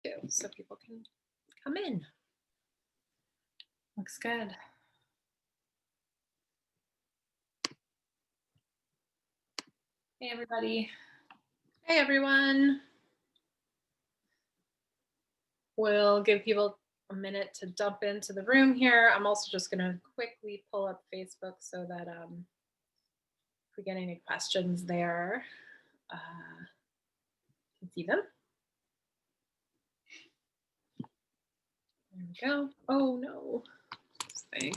too, so people can come in. Looks good. Hey, everybody. Hey, everyone. We'll give people a minute to dump into the room here. I'm also just going to quickly pull up Facebook so that if we get any questions there, you can see them. There we go. Oh, no. This thing.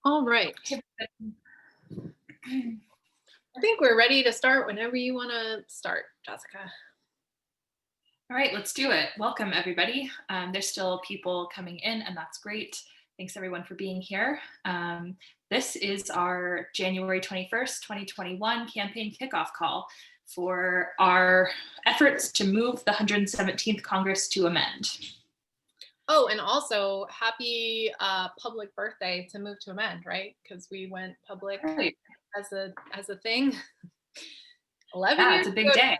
All right. I think we're ready to start whenever you want to start, Jessica. All right, let's do it. Welcome, everybody. There's still people coming in, and that's great. Thanks, everyone, for being here. This is our January 21st, 2021 campaign kickoff call for our efforts to move the 117th Congress to amend. Oh, and also happy public birthday to Move to Amend, right? Because we went public Right. as a thing 11 Yeah, years it's a big ago. day.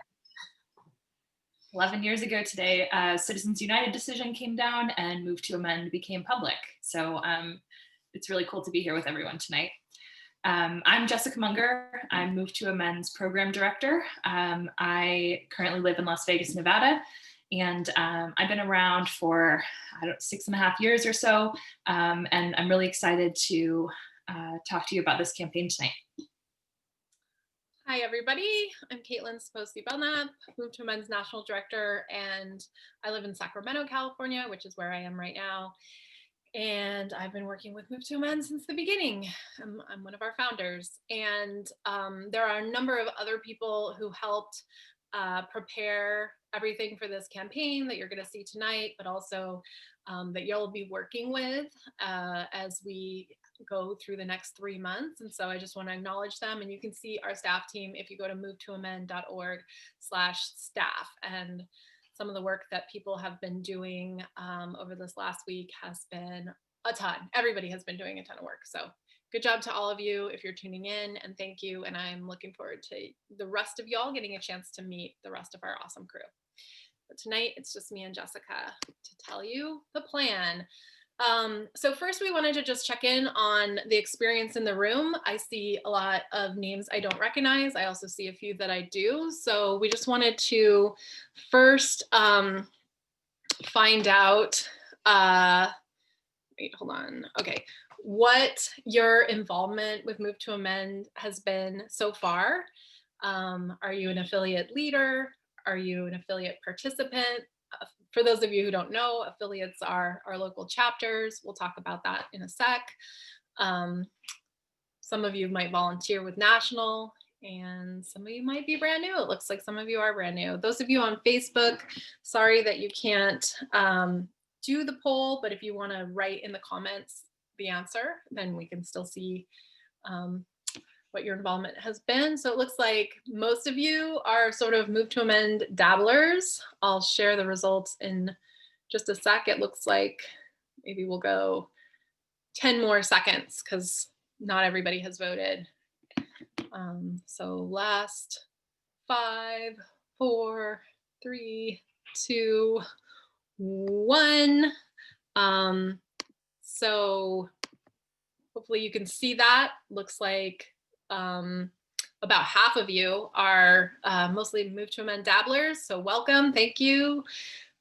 11 years ago today, Citizens United decision came down and Move to Amend became public. So it's really cool to be here with everyone tonight. I'm Jessica Munger. I'm Move to Amend's program director. I currently live in Las Vegas, Nevada. And I've been around for 6.5 years or so, and I'm really excited to talk to you about this campaign tonight. Hi, everybody. I'm Caitlin Saposi-Belknap, Move to Amend's national director, and I live in Sacramento, California, which is where I am right now. And I've been working with Move to Amend since the beginning. I'm one of our founders, and there are a number of other people who helped prepare everything for this campaign that you're going to see tonight, but also that you'll be working with as we go through the next 3 months. And so I just want to acknowledge them, and you can see our staff team if you go to movetoamend.org/staff. And some of the work that people have been doing over this last week has been a ton. Everybody has been doing a ton of work. So good job to all of you if you're tuning in, and thank you. And I'm looking forward to the rest of y'all getting a chance to meet the rest of our awesome crew. But tonight it's just me and Jessica to tell you the plan. So first we wanted to just check in on the experience in the room. I see a lot of names I don't recognize. I also see a few that I do. So we just wanted to first find out, wait, hold on. Okay, what your involvement with Move to Amend has been so far. Are you an affiliate leader? Are you an affiliate participant? For those of you who don't know, affiliates are our local chapters. We'll talk about that in a sec. Some of you might volunteer with national, and some of you might be brand new. It looks like some of you are brand new. Those of you on Facebook, sorry that you can't do the poll, but if you want to write in the comments the answer, then we can still see what your involvement has been. So it looks like most of you are sort of Move to Amend dabblers. I'll share the results in just a sec. It looks like maybe we'll go 10 more seconds because not everybody has voted. So last 5, 4, 3, 2, 1. So hopefully you can see that. Looks like about half of you are mostly Move to Amend dabblers. So welcome, thank you.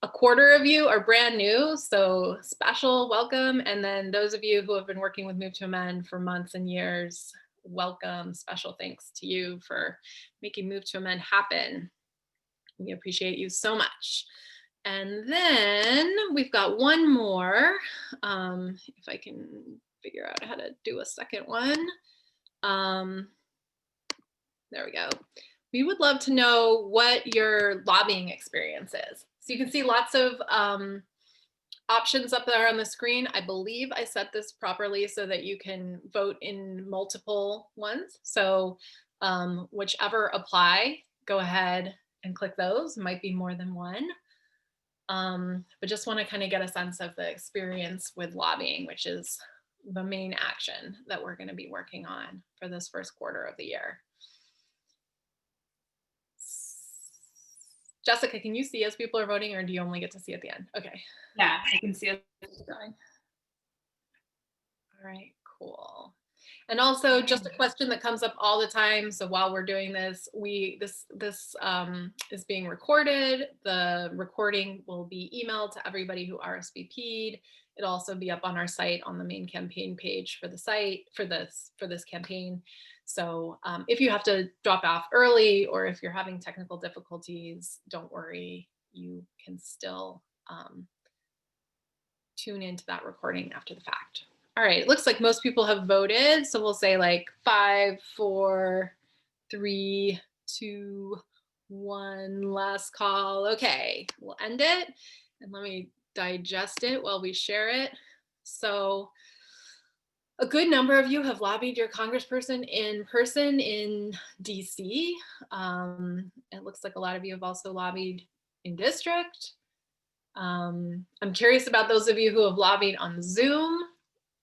A quarter of you are brand new, so special welcome. And then those of you who have been working with Move to Amend for months and years, welcome. Special thanks to you for making Move to Amend happen. We appreciate you so much. And then we've got one more. If I can figure out how to do a second one. There we go. We would love to know what your lobbying experience is. So you can see lots of options up there on the screen. I believe I set this properly so that you can vote in multiple ones. So whichever apply, go ahead and click those. It might be more than one. But just want to kind of get a sense of the experience with lobbying, which is the main action that we're going to be working on for this first quarter of the year. Jessica, can you see as people are voting, or do you only get to see at the end? Okay. Yeah, I can see it going. All right, cool. And also just a question that comes up all the time. So while we're doing this, this is being recorded. The recording will be emailed to everybody who RSVP'd. It'll also be up on our site on the main campaign page for the site for this campaign. So if you have to drop off early, or if you're having technical difficulties, don't worry, you can still tune into that recording after the fact. All right, it looks like most people have voted. So we'll say like 5, 4, 3, 2, 1, last call. Okay, we'll end it. And let me digest it while we share it. So a good number of you have lobbied your congressperson in person in DC. It looks like a lot of you have also lobbied in district. I'm curious about those of you who have lobbied on Zoom.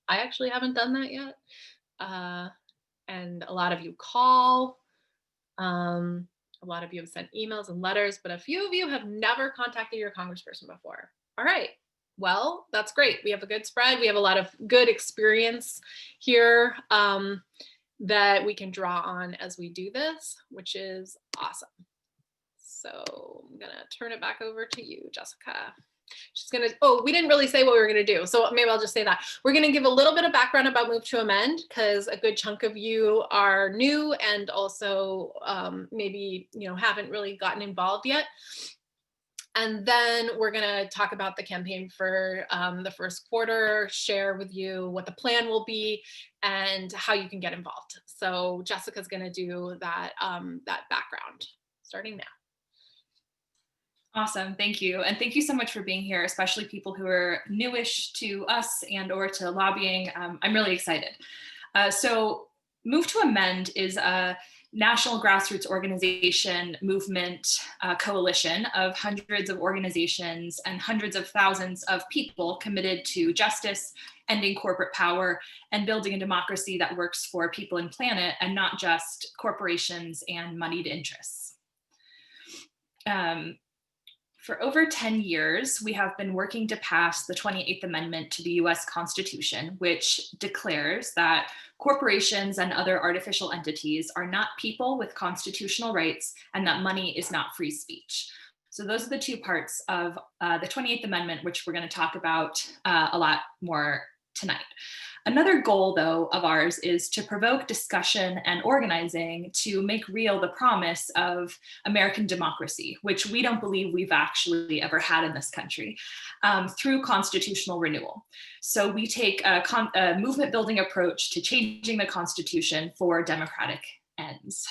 I actually haven't done that yet. And a lot of you call. A lot of you have sent emails and letters, but a few of you have never contacted your congressperson before. All right, well, that's great. We have a good spread. We have a lot of good experience here that we can draw on as we do this, which is awesome. So I'm gonna turn it back over to you, Jessica. She's gonna, oh, we didn't really say what we were gonna do. So maybe I'll just say that. We're gonna give a little bit of background about Move to Amend, because a good chunk of you are new and also maybe haven't really gotten involved yet. And then we're gonna talk about the campaign for the first quarter, share with you what the plan will be and how you can get involved. So Jessica's gonna do that, that background starting now. Awesome, thank you. And thank you so much for being here, especially people who are newish to us and or to lobbying. I'm really excited. So Move to Amend is a national grassroots organization, movement, coalition of hundreds of organizations and hundreds of thousands of people committed to justice, ending corporate power, and building a democracy that works for people and planet, and not just corporations and moneyed interests. For over 10 years, we have been working to pass the 28th Amendment to the US Constitution, which declares that corporations and other artificial entities are not people with constitutional rights, and that money is not free speech. So those are the two parts of the 28th Amendment, which we're going to talk about a lot more tonight. Another goal, though, of ours is to provoke discussion and organizing to make real the promise of American democracy, which we don't believe we've actually ever had in this country, through constitutional renewal. So we take a movement building approach to changing the Constitution for democratic ends.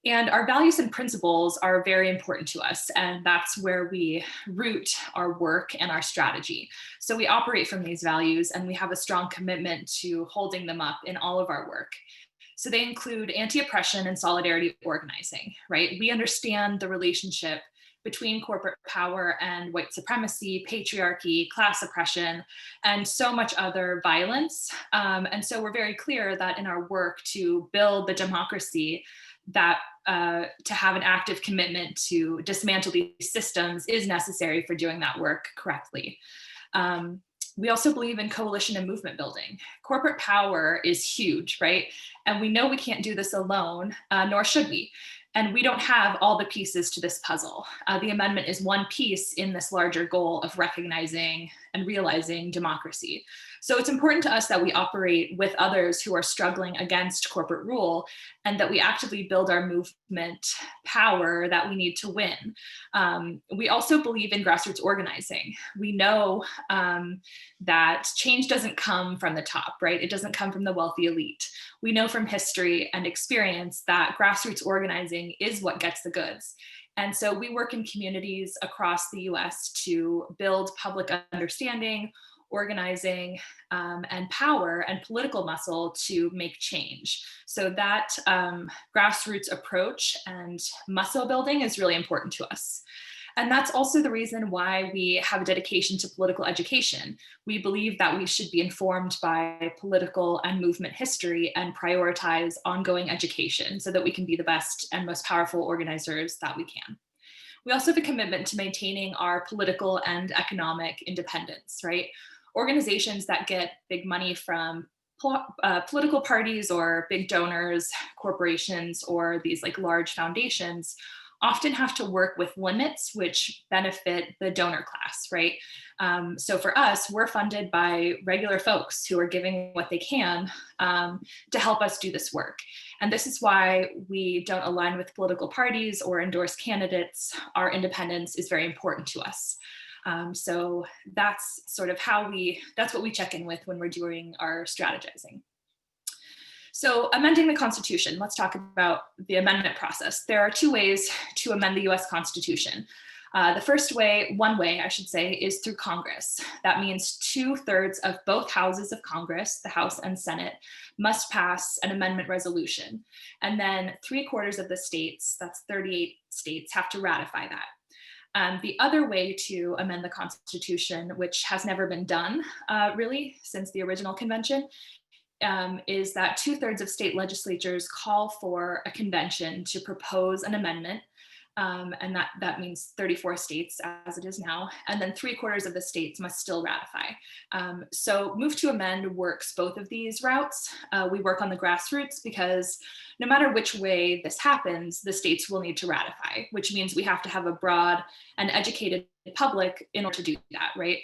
And our values and principles are very important to us, and that's where we root our work and our strategy. So we operate from these values, and we have a strong commitment to holding them up in all of our work. So they include anti-oppression and solidarity organizing, right? We understand the relationship between corporate power and white supremacy, patriarchy, class oppression, and so much other violence. And so we're very clear that in our work to build the democracy, that to have an active commitment to dismantle these systems is necessary for doing that work correctly. We also believe in coalition and movement building. Corporate power is huge, right? And we know we can't do this alone, nor should we. And we don't have all the pieces to this puzzle. The amendment is one piece in this larger goal of recognizing and realizing democracy. So it's important to us that we operate with others who are struggling against corporate rule, and that we actively build our movement power that we need to win. We also believe in grassroots organizing. We know that change doesn't come from the top, right? It doesn't come from the wealthy elite. We know from history and experience that grassroots organizing is what gets the goods. And so we work in communities across the US to build public understanding, organizing, and power and political muscle to make change. So that grassroots approach and muscle building is really important to us. And that's also the reason why we have a dedication to political education. We believe that we should be informed by political and movement history and prioritize ongoing education so that we can be the best and most powerful organizers that we can. We also have a commitment to maintaining our political and economic independence, right? Organizations that get big money from political parties or big donors, corporations, or these like large foundations often have to work with limits which benefit the donor class, right? So for us, we're funded by regular folks who are giving what they can to help us do this work. And this is why we don't align with political parties or endorse candidates. Our independence is very important to us. So that's sort of that's what we check in with when we're doing our strategizing. So amending the Constitution, let's talk about the amendment process. There are two ways to amend the US Constitution. One way I should say, is through Congress. That means 2/3 of both houses of Congress, the House and Senate, must pass an amendment resolution. And then 3/4 of the states, that's 38 states, have to ratify that. The other way to amend the Constitution, which has never been done really since the original convention, is that 2/3 of state legislatures call for a convention to propose an amendment. And that means 34 states as it is now, and then 3/4 of the states must still ratify. So Move to Amend works both of these routes. We work on the grassroots because no matter which way this happens, the states will need to ratify, which means we have to have a broad and educated public in order to do that, right?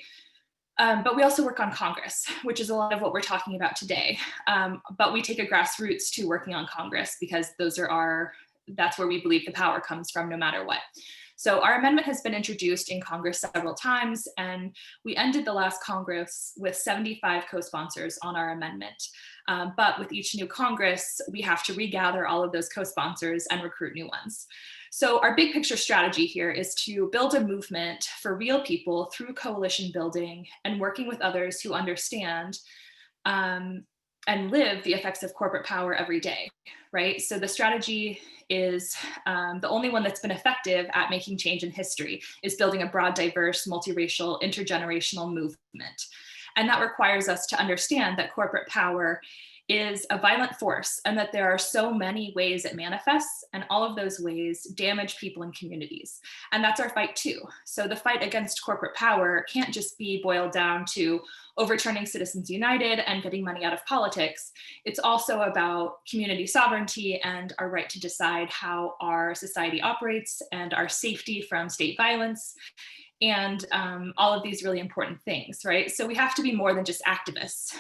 But we also work on Congress, which is a lot of what we're talking about today. But we take a grassroots to working on Congress because that's where we believe the power comes from no matter what. So our amendment has been introduced in Congress several times, and we ended the last Congress with 75 co-sponsors on our amendment. But with each new Congress, we have to regather all of those co-sponsors and recruit new ones. So our big picture strategy here is to build a movement for real people through coalition building and working with others who understand and live the effects of corporate power every day, right? So the strategy is the only one that's been effective at making change in history, is building a broad, diverse, multiracial, intergenerational movement. And that requires us to understand that corporate power is a violent force and that there are so many ways it manifests, and all of those ways damage people and communities. And that's our fight too. So the fight against corporate power can't just be boiled down to overturning Citizens United and getting money out of politics. It's also about community sovereignty and our right to decide how our society operates and our safety from state violence, and all of these really important things, right? So we have to be more than just activists.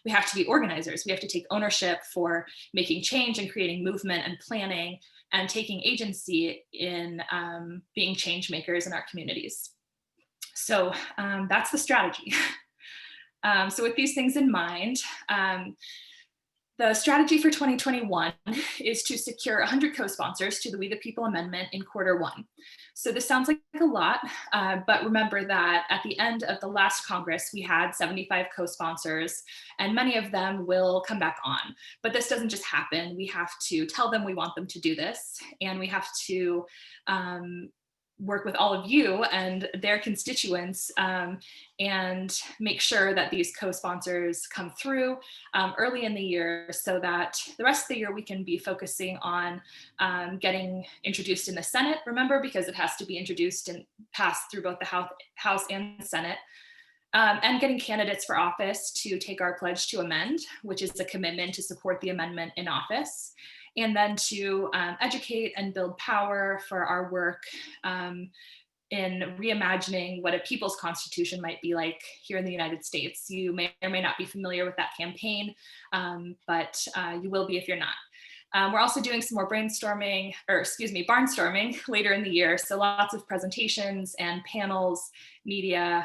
We have to be organizers. We have to take ownership for making change and creating movement and planning and taking agency in being change makers in our communities. So that's the strategy. So with these things in mind, the strategy for 2021 is to secure 100 co-sponsors to the We the People Amendment in Q1. So this sounds like a lot, but remember that at the end of the last Congress, we had 75 co-sponsors, and many of them will come back on. But this doesn't just happen. We have to tell them we want them to do this, and we have to work with all of you and their constituents and make sure that these co-sponsors come through early in the year, so that the rest of the year we can be focusing on getting introduced in the Senate, remember, because it has to be introduced and passed through both the House and the Senate, and getting candidates for office to take our pledge to amend, which is a commitment to support the amendment in office, and then to educate and build power for our work in reimagining what a people's constitution might be like here in the United States. You may or may not be familiar with that campaign, but you will be if you're not. We're also doing some more barnstorming later in the year. So lots of presentations and panels, media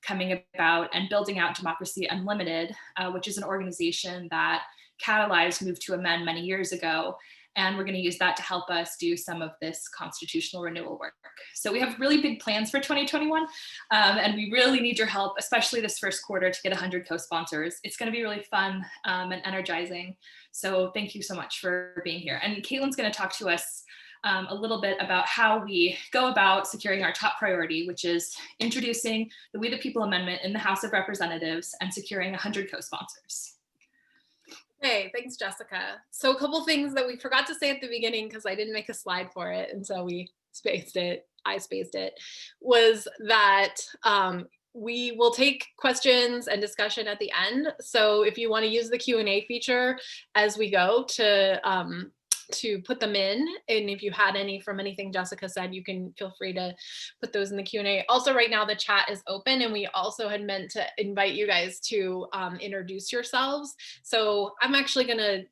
coming about, and building out Democracy Unlimited, which is an organization that catalyzed Move to Amend many years ago. And we're going to use that to help us do some of this constitutional renewal work. So we have really big plans for 2021, and we really need your help, especially this first quarter, to get 100 co-sponsors. It's going to be really fun and energizing. So thank you so much for being here. And Caitlin's going to talk to us a little bit about how we go about securing our top priority, which is introducing the We the People Amendment in the House of Representatives and securing 100 co-sponsors. Hey, thanks, Jessica. So a couple things that we forgot to say at the beginning, because I didn't make a slide for it, and so we spaced it, I spaced it, was that we will take questions and discussion at the end. So if you want to use the Q&A feature as we go to put them in, and if you had any from anything Jessica said, you can feel free to put those in the Q&A. Also, right now the chat is open, and we also had meant to invite you guys to introduce yourselves. So I'm actually going to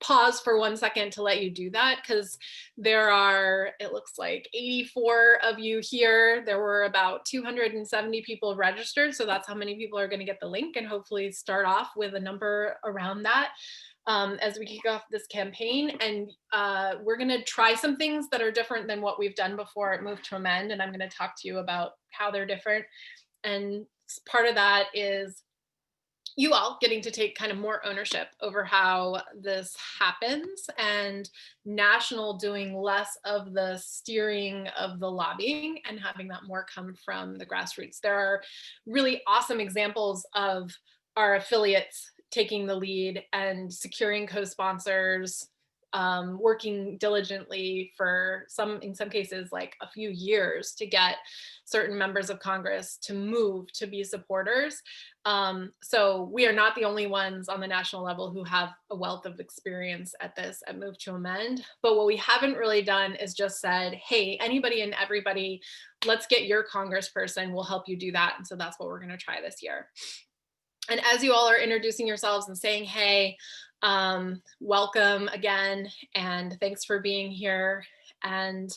pause for 1 second to let you do that, because there are, it looks like 84 of you here. There were about 270 people registered. So that's how many people are going to get the link, and hopefully start off with a number around that. As we kick off this campaign. And we're going to try some things that are different than what we've done before at Move to Amend. And I'm going to talk to you about how they're different. And part of that is you all getting to take kind of more ownership over how this happens, and National doing less of the steering of the lobbying and having that more come from the grassroots. There are really awesome examples of our affiliates taking the lead and securing co-sponsors, working diligently for in some cases, like a few years to get certain members of Congress to move to be supporters. So we are not the only ones on the national level who have a wealth of experience at this at Move to Amend. But what we haven't really done is just said, hey, anybody and everybody, let's get your congressperson, we'll help you do that. And so that's what we're going to try this year. And as you all are introducing yourselves and saying, hey, welcome again, and thanks for being here. And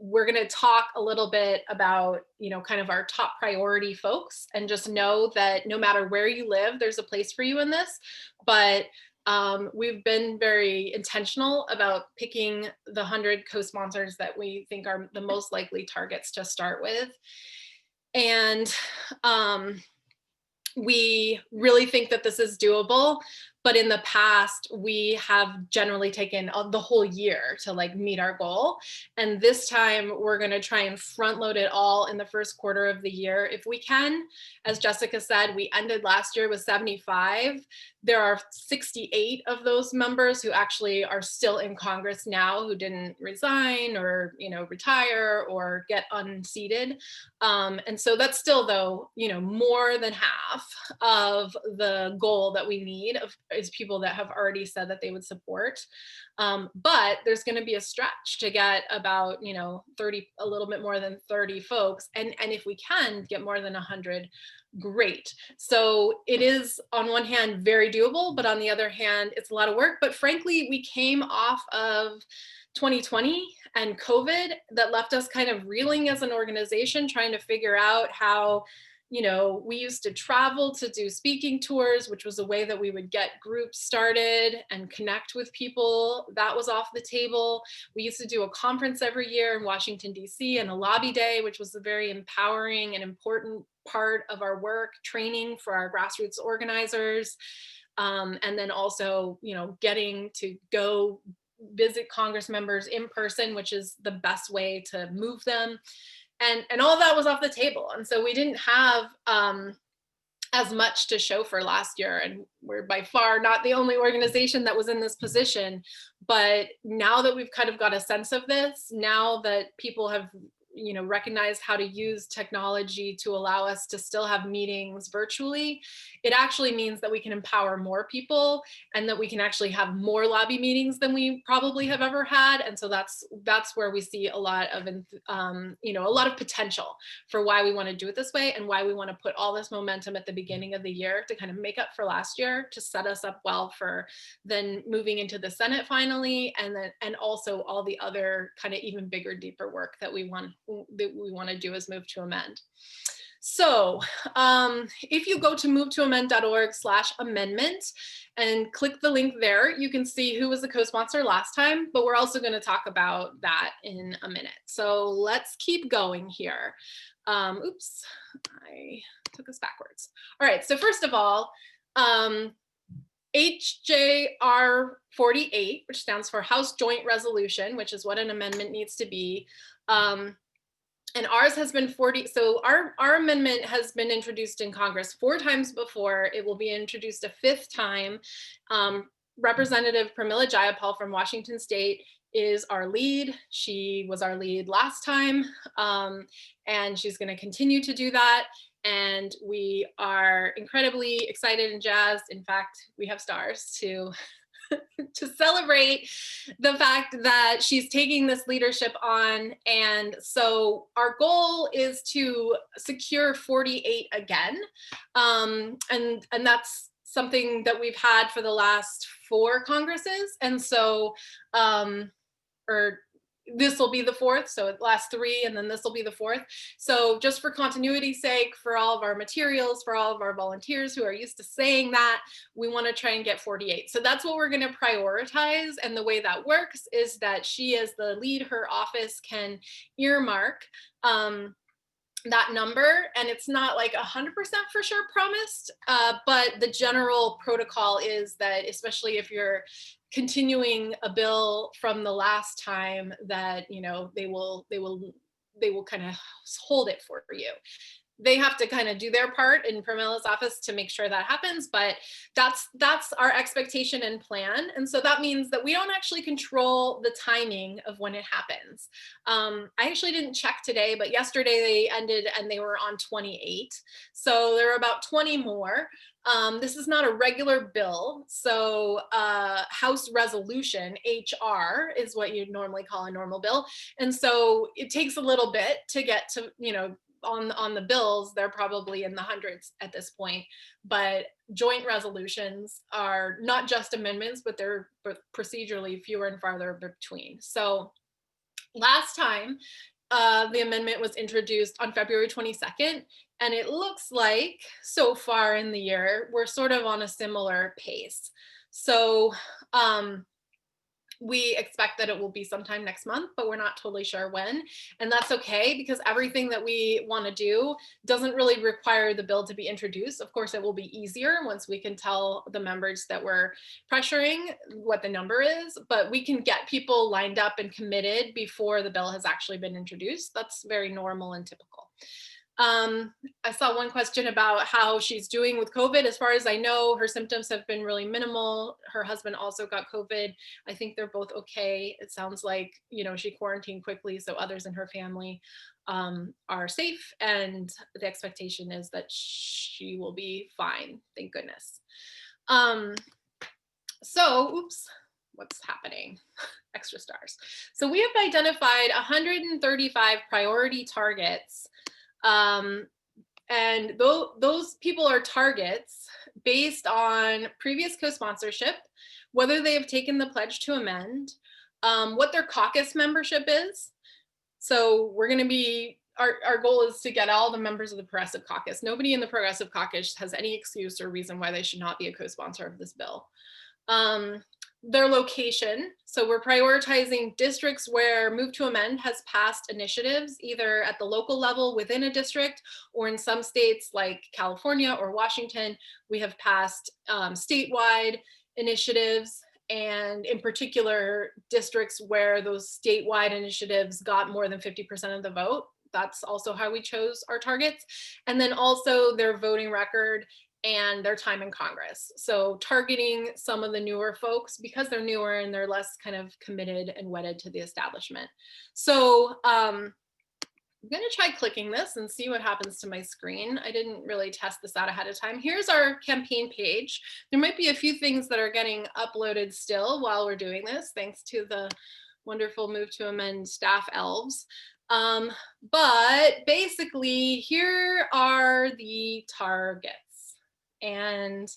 we're going to talk a little bit about, kind of our top priority folks, and just know that no matter where you live, there's a place for you in this. But we've been very intentional about picking the 100 co-sponsors that we think are the most likely targets to start with. And we really think that this is doable, but in the past, we have generally taken the whole year to meet our goal. And this time we're going to try and front load it all in the first quarter of the year if we can. As Jessica said, we ended last year with 75. There are 68 of those members who actually are still in Congress now, who didn't resign or, retire or get unseated. And so that's still, though, more than half of the goal that we need is people that have already said that they would support. But there's going to be a stretch to get about, 30, a little bit more than 30 folks. And if we can get more than 100, great. So it is, on one hand, very doable, but on the other hand, it's a lot of work. But frankly, we came off of 2020 and COVID that left us kind of reeling as an organization, trying to figure out how, we used to travel to do speaking tours, which was a way that we would get groups started and connect with people. That was off the table. We used to do a conference every year in Washington, D.C., and a lobby day, which was a very empowering and important part of our work, training for our grassroots organizers. And then also, getting to go visit Congress members in person, which is the best way to move them. And all of that was off the table. And so we didn't have as much to show for last year. And we're by far not the only organization that was in this position. But now that we've kind of got a sense of this, now that people have recognize how to use technology to allow us to still have meetings virtually, it actually means that we can empower more people, and that we can actually have more lobby meetings than we probably have ever had. And so that's where we see a lot of a lot of potential for why we want to do it this way, and why we want to put all this momentum at the beginning of the year to kind of make up for last year, to set us up well for then moving into the Senate finally, and also all the other kind of even bigger, deeper work that we want to do as Move to Amend. So if you go to movetoamend.org/amendment and click the link there, you can see who was the co-sponsor last time, but we're also going to talk about that in a minute. So let's keep going here. Oops, I took us backwards. All right, so first of all, HJR 48, which stands for House Joint Resolution, which is what an amendment needs to be. And ours has been 40. So our amendment has been introduced in Congress 4 times before. It will be introduced a 5th time. Representative Pramila Jayapal from Washington State is our lead. She was our lead last time, and she's going to continue to do that. And we are incredibly excited and jazzed. In fact, we have stars to celebrate the fact that she's taking this leadership on. And so our goal is to secure 48 again. And that's something that we've had for the last 4 Congresses. And so, or this will be the 4th, so it lasts 3, and then this will be the 4th. So just for continuity's sake, for all of our materials, for all of our volunteers who are used to saying that, we want to try and get 48. So that's what we're going to prioritize. And the way that works is that she, as the lead, her office can earmark that number, and it's not like 100% for sure promised, but the general protocol is that, especially if you're continuing a bill from the last time, that, you know, they will kind of hold it for you. They have to kind of do their part in Pramila's office to make sure that happens, but that's our expectation and plan. And so that means that we don't actually control the timing of when it happens. I actually didn't check today, but yesterday they ended and they were on 28. So there are about 20 more. This is not a regular bill. So House Resolution, HR, is what you'd normally call a normal bill. And so it takes a little bit to get to, you know, on the bills. They're probably in the hundreds at this point, but joint resolutions are not just amendments, but they're procedurally fewer and farther between. So last time, the amendment was introduced on February 22nd, and it looks like so far in the year, we're sort of on a similar pace. So we expect that it will be sometime next month, but we're not totally sure when. And that's okay, because everything that we want to do doesn't really require the bill to be introduced. Of course, it will be easier once we can tell the members that we're pressuring what the number is, but we can get people lined up and committed before the bill has actually been introduced. That's very normal and typical. I saw one question about how she's doing with COVID. As far as I know, her symptoms have been really minimal. Her husband also got COVID. I think they're both okay. It sounds like, you know, she quarantined quickly, so others in her family are safe, and the expectation is that she will be fine. Thank goodness. So, oops, what's happening? Extra stars. So we have identified 135 priority targets. And those people are targets based on previous co-sponsorship, whether they have taken the pledge to amend, what their caucus membership is. So we're going to be, our goal is to get all the members of the Progressive Caucus. Nobody in the Progressive Caucus has any excuse or reason why they should not be a co-sponsor of this bill. Their location. So we're prioritizing districts where Move to Amend has passed initiatives, either at the local level within a district, or in some states like California or Washington, we have passed statewide initiatives, and in particular, districts where those statewide initiatives got more than 50% of the vote. That's also how we chose our targets. And then also their voting record and their time in Congress. So targeting some of the newer folks because they're newer and they're less kind of committed and wedded to the establishment. So I'm going to try clicking this and see what happens to my screen. I didn't really test this out ahead of time. Here's our campaign page. There might be a few things that are getting uploaded still while we're doing this, thanks to the wonderful Move to Amend staff elves. But basically, here are the targets. And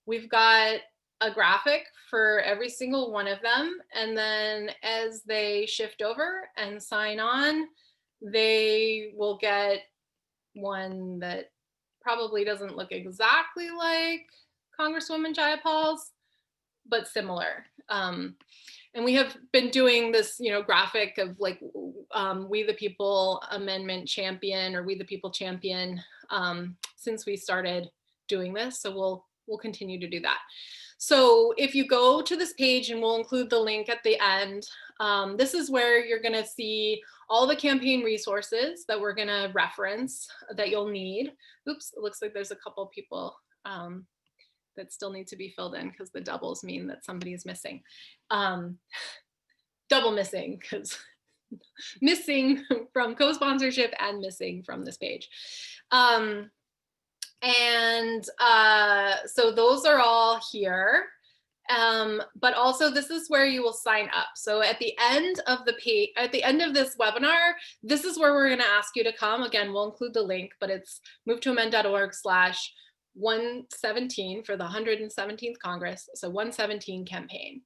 we've got a graphic for every single one of them. And then as they shift over and sign on, they will get one that probably doesn't look exactly like Congresswoman Jayapal's, but similar. And we have been doing this, you know, graphic of like We the People Amendment Champion or We the People Champion since we started doing this. So we'll we'll continue to do that. So if you go to this page, and we'll include the link at the end, this is where you're going to see all the campaign resources that we're going to reference that you'll need. Oops, it looks like there's a couple people that still need to be filled in because the doubles mean that somebody is missing. Double missing, because missing from co-sponsorship and missing from this page. So those are all here. But also this is where you will sign up. So at the end of the page, at the end of this webinar, this is where we're going to ask you to come. Again, we'll include the link, but it's movetoamend.org/117 for the 117th Congress. So 117 campaign.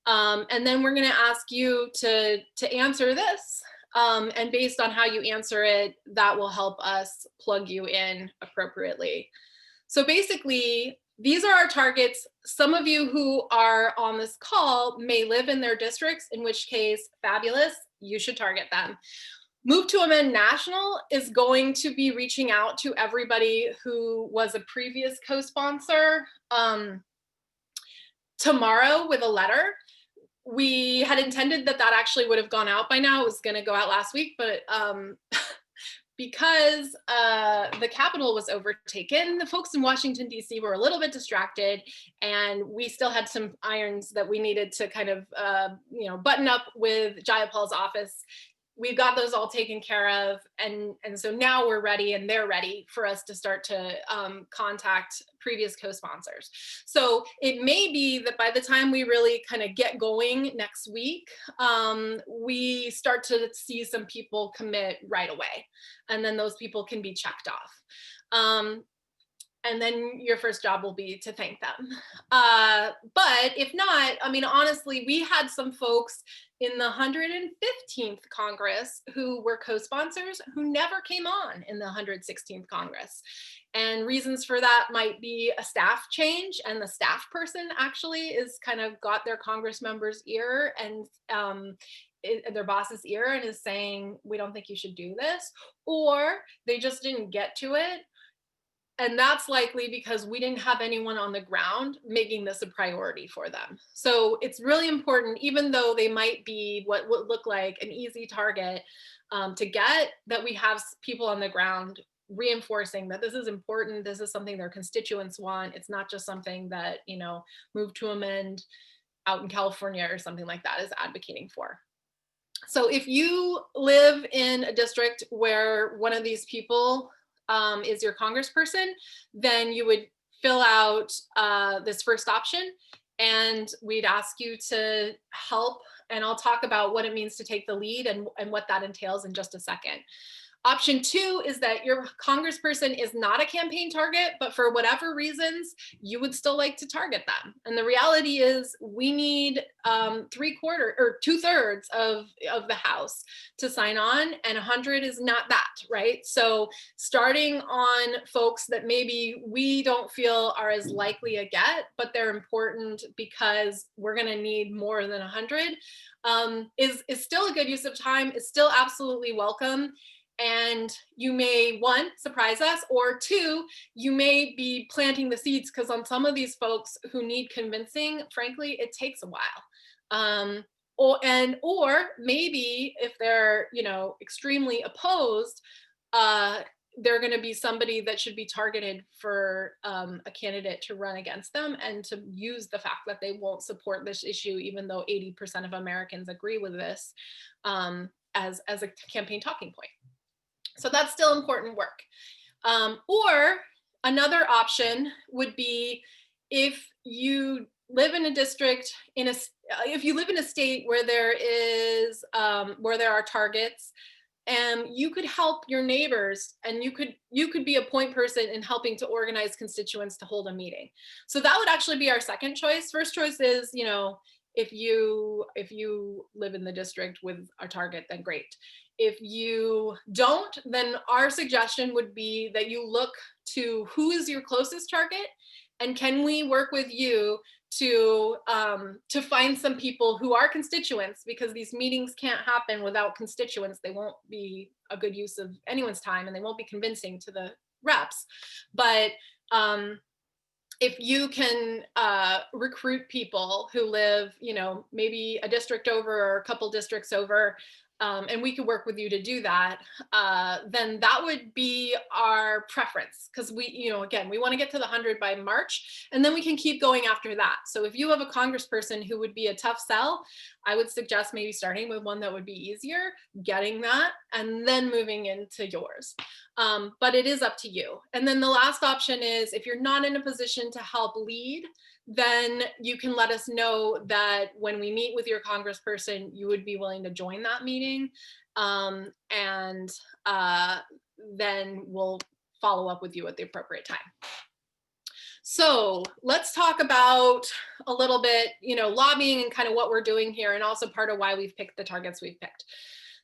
And then we're going to ask you to answer this. And based on how you answer it, that will help us plug you in appropriately. So basically, these are our targets. Some of you who are on this call may live in their districts, in which case, fabulous, you should target them. Move to Amend National is going to be reaching out to everybody who was a previous co-sponsor tomorrow with a letter. We had intended that actually would have gone out by now. It was going to go out last week, but because the Capitol was overtaken, the folks in Washington, D.C. were a little bit distracted, and we still had some irons that we needed to kind of, button up with Jayapal's office. We got those all taken care of, and so now we're ready, and they're ready for us to start to contact previous co-sponsors. So it may be that by the time we really kind of get going next week, we start to see some people commit right away, and then those people can be checked off. And then your first job will be to thank them. But if not, I mean, honestly, we had some folks in the 115th Congress who were co-sponsors who never came on in the 116th Congress. And reasons for that might be a staff change, and the staff person actually is kind of got their Congress member's ear and their boss's ear and is saying, we don't think you should do this, or they just didn't get to it. And that's likely because we didn't have anyone on the ground making this a priority for them. So it's really important, even though they might be what would look like an easy target to get, that we have people on the ground reinforcing that this is important. This is something their constituents want. It's not just something that, Move to Amend out in California or something like that is advocating for. So if you live in a district where one of these people is your congressperson, then you would fill out this first option, and we'd ask you to help. And I'll talk about what it means to take the lead and what that entails in just a second. Option 2 is that your congressperson is not a campaign target, but for whatever reasons, you would still like to target them. And the reality is we need 3/4 or 2/3 of the House to sign on, and 100 is not that, right? So starting on folks that maybe we don't feel are as likely a get, but they're important because we're gonna need more than 100 is still a good use of time, is still absolutely welcome. And you may, 1, surprise us, or 2, you may be planting the seeds, because on some of these folks who need convincing, frankly, it takes a while. Or maybe if they're, extremely opposed, they're going to be somebody that should be targeted for a candidate to run against them, and to use the fact that they won't support this issue, even though 80% of Americans agree with this, as a campaign talking point. So that's still important work. Or another option would be if you live in a district if you live in a state where there are targets, and you could help your neighbors, and you could be a point person in helping to organize constituents to hold a meeting. So that would actually be our second choice. First choice is, if you live in the district with our target, then great. If you don't, then our suggestion would be that you look to who is your closest target, and can we work with you to find some people who are constituents, because these meetings can't happen without constituents. They won't be a good use of anyone's time, and they won't be convincing to the reps. But if you can recruit people who live, maybe a district over or a couple districts over, and we could work with you to do that, then that would be our preference. Because again, we want to get to the 100 by March, and then we can keep going after that. So if you have a congressperson who would be a tough sell, I would suggest maybe starting with one that would be easier, getting that, and then moving into yours. But it is up to you. And then the last option is, if you're not in a position to help lead, then you can let us know that when we meet with your congressperson, you would be willing to join that meeting. And then we'll follow up with you at the appropriate time. So let's talk about a little bit, lobbying and kind of what we're doing here, and also part of why we've picked the targets we've picked.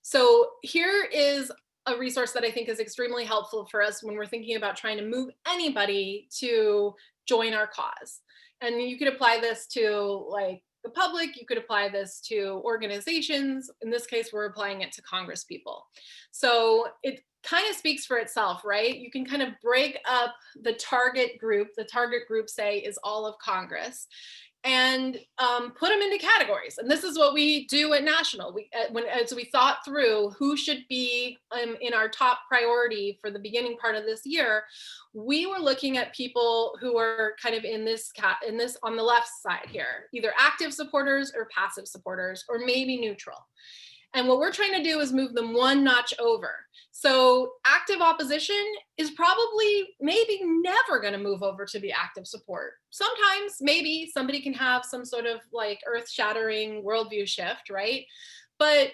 So here is a resource that I think is extremely helpful for us when we're thinking about trying to move anybody to join our cause. And you could apply this to like the public, you could apply this to organizations. In this case, we're applying it to Congress people. So it kind of speaks for itself, right? You can kind of break up the target group. The target group, say, is all of Congress, and put them into categories. And this is what we do at National. As we thought through who should be in our top priority for the beginning part of this year, we were looking at people who are kind of in this on the left side here, either active supporters or passive supporters, or maybe neutral. And what we're trying to do is move them one notch over. So active opposition is probably maybe never going to move over to the active support. Sometimes maybe somebody can have some sort of like earth-shattering worldview shift, right? But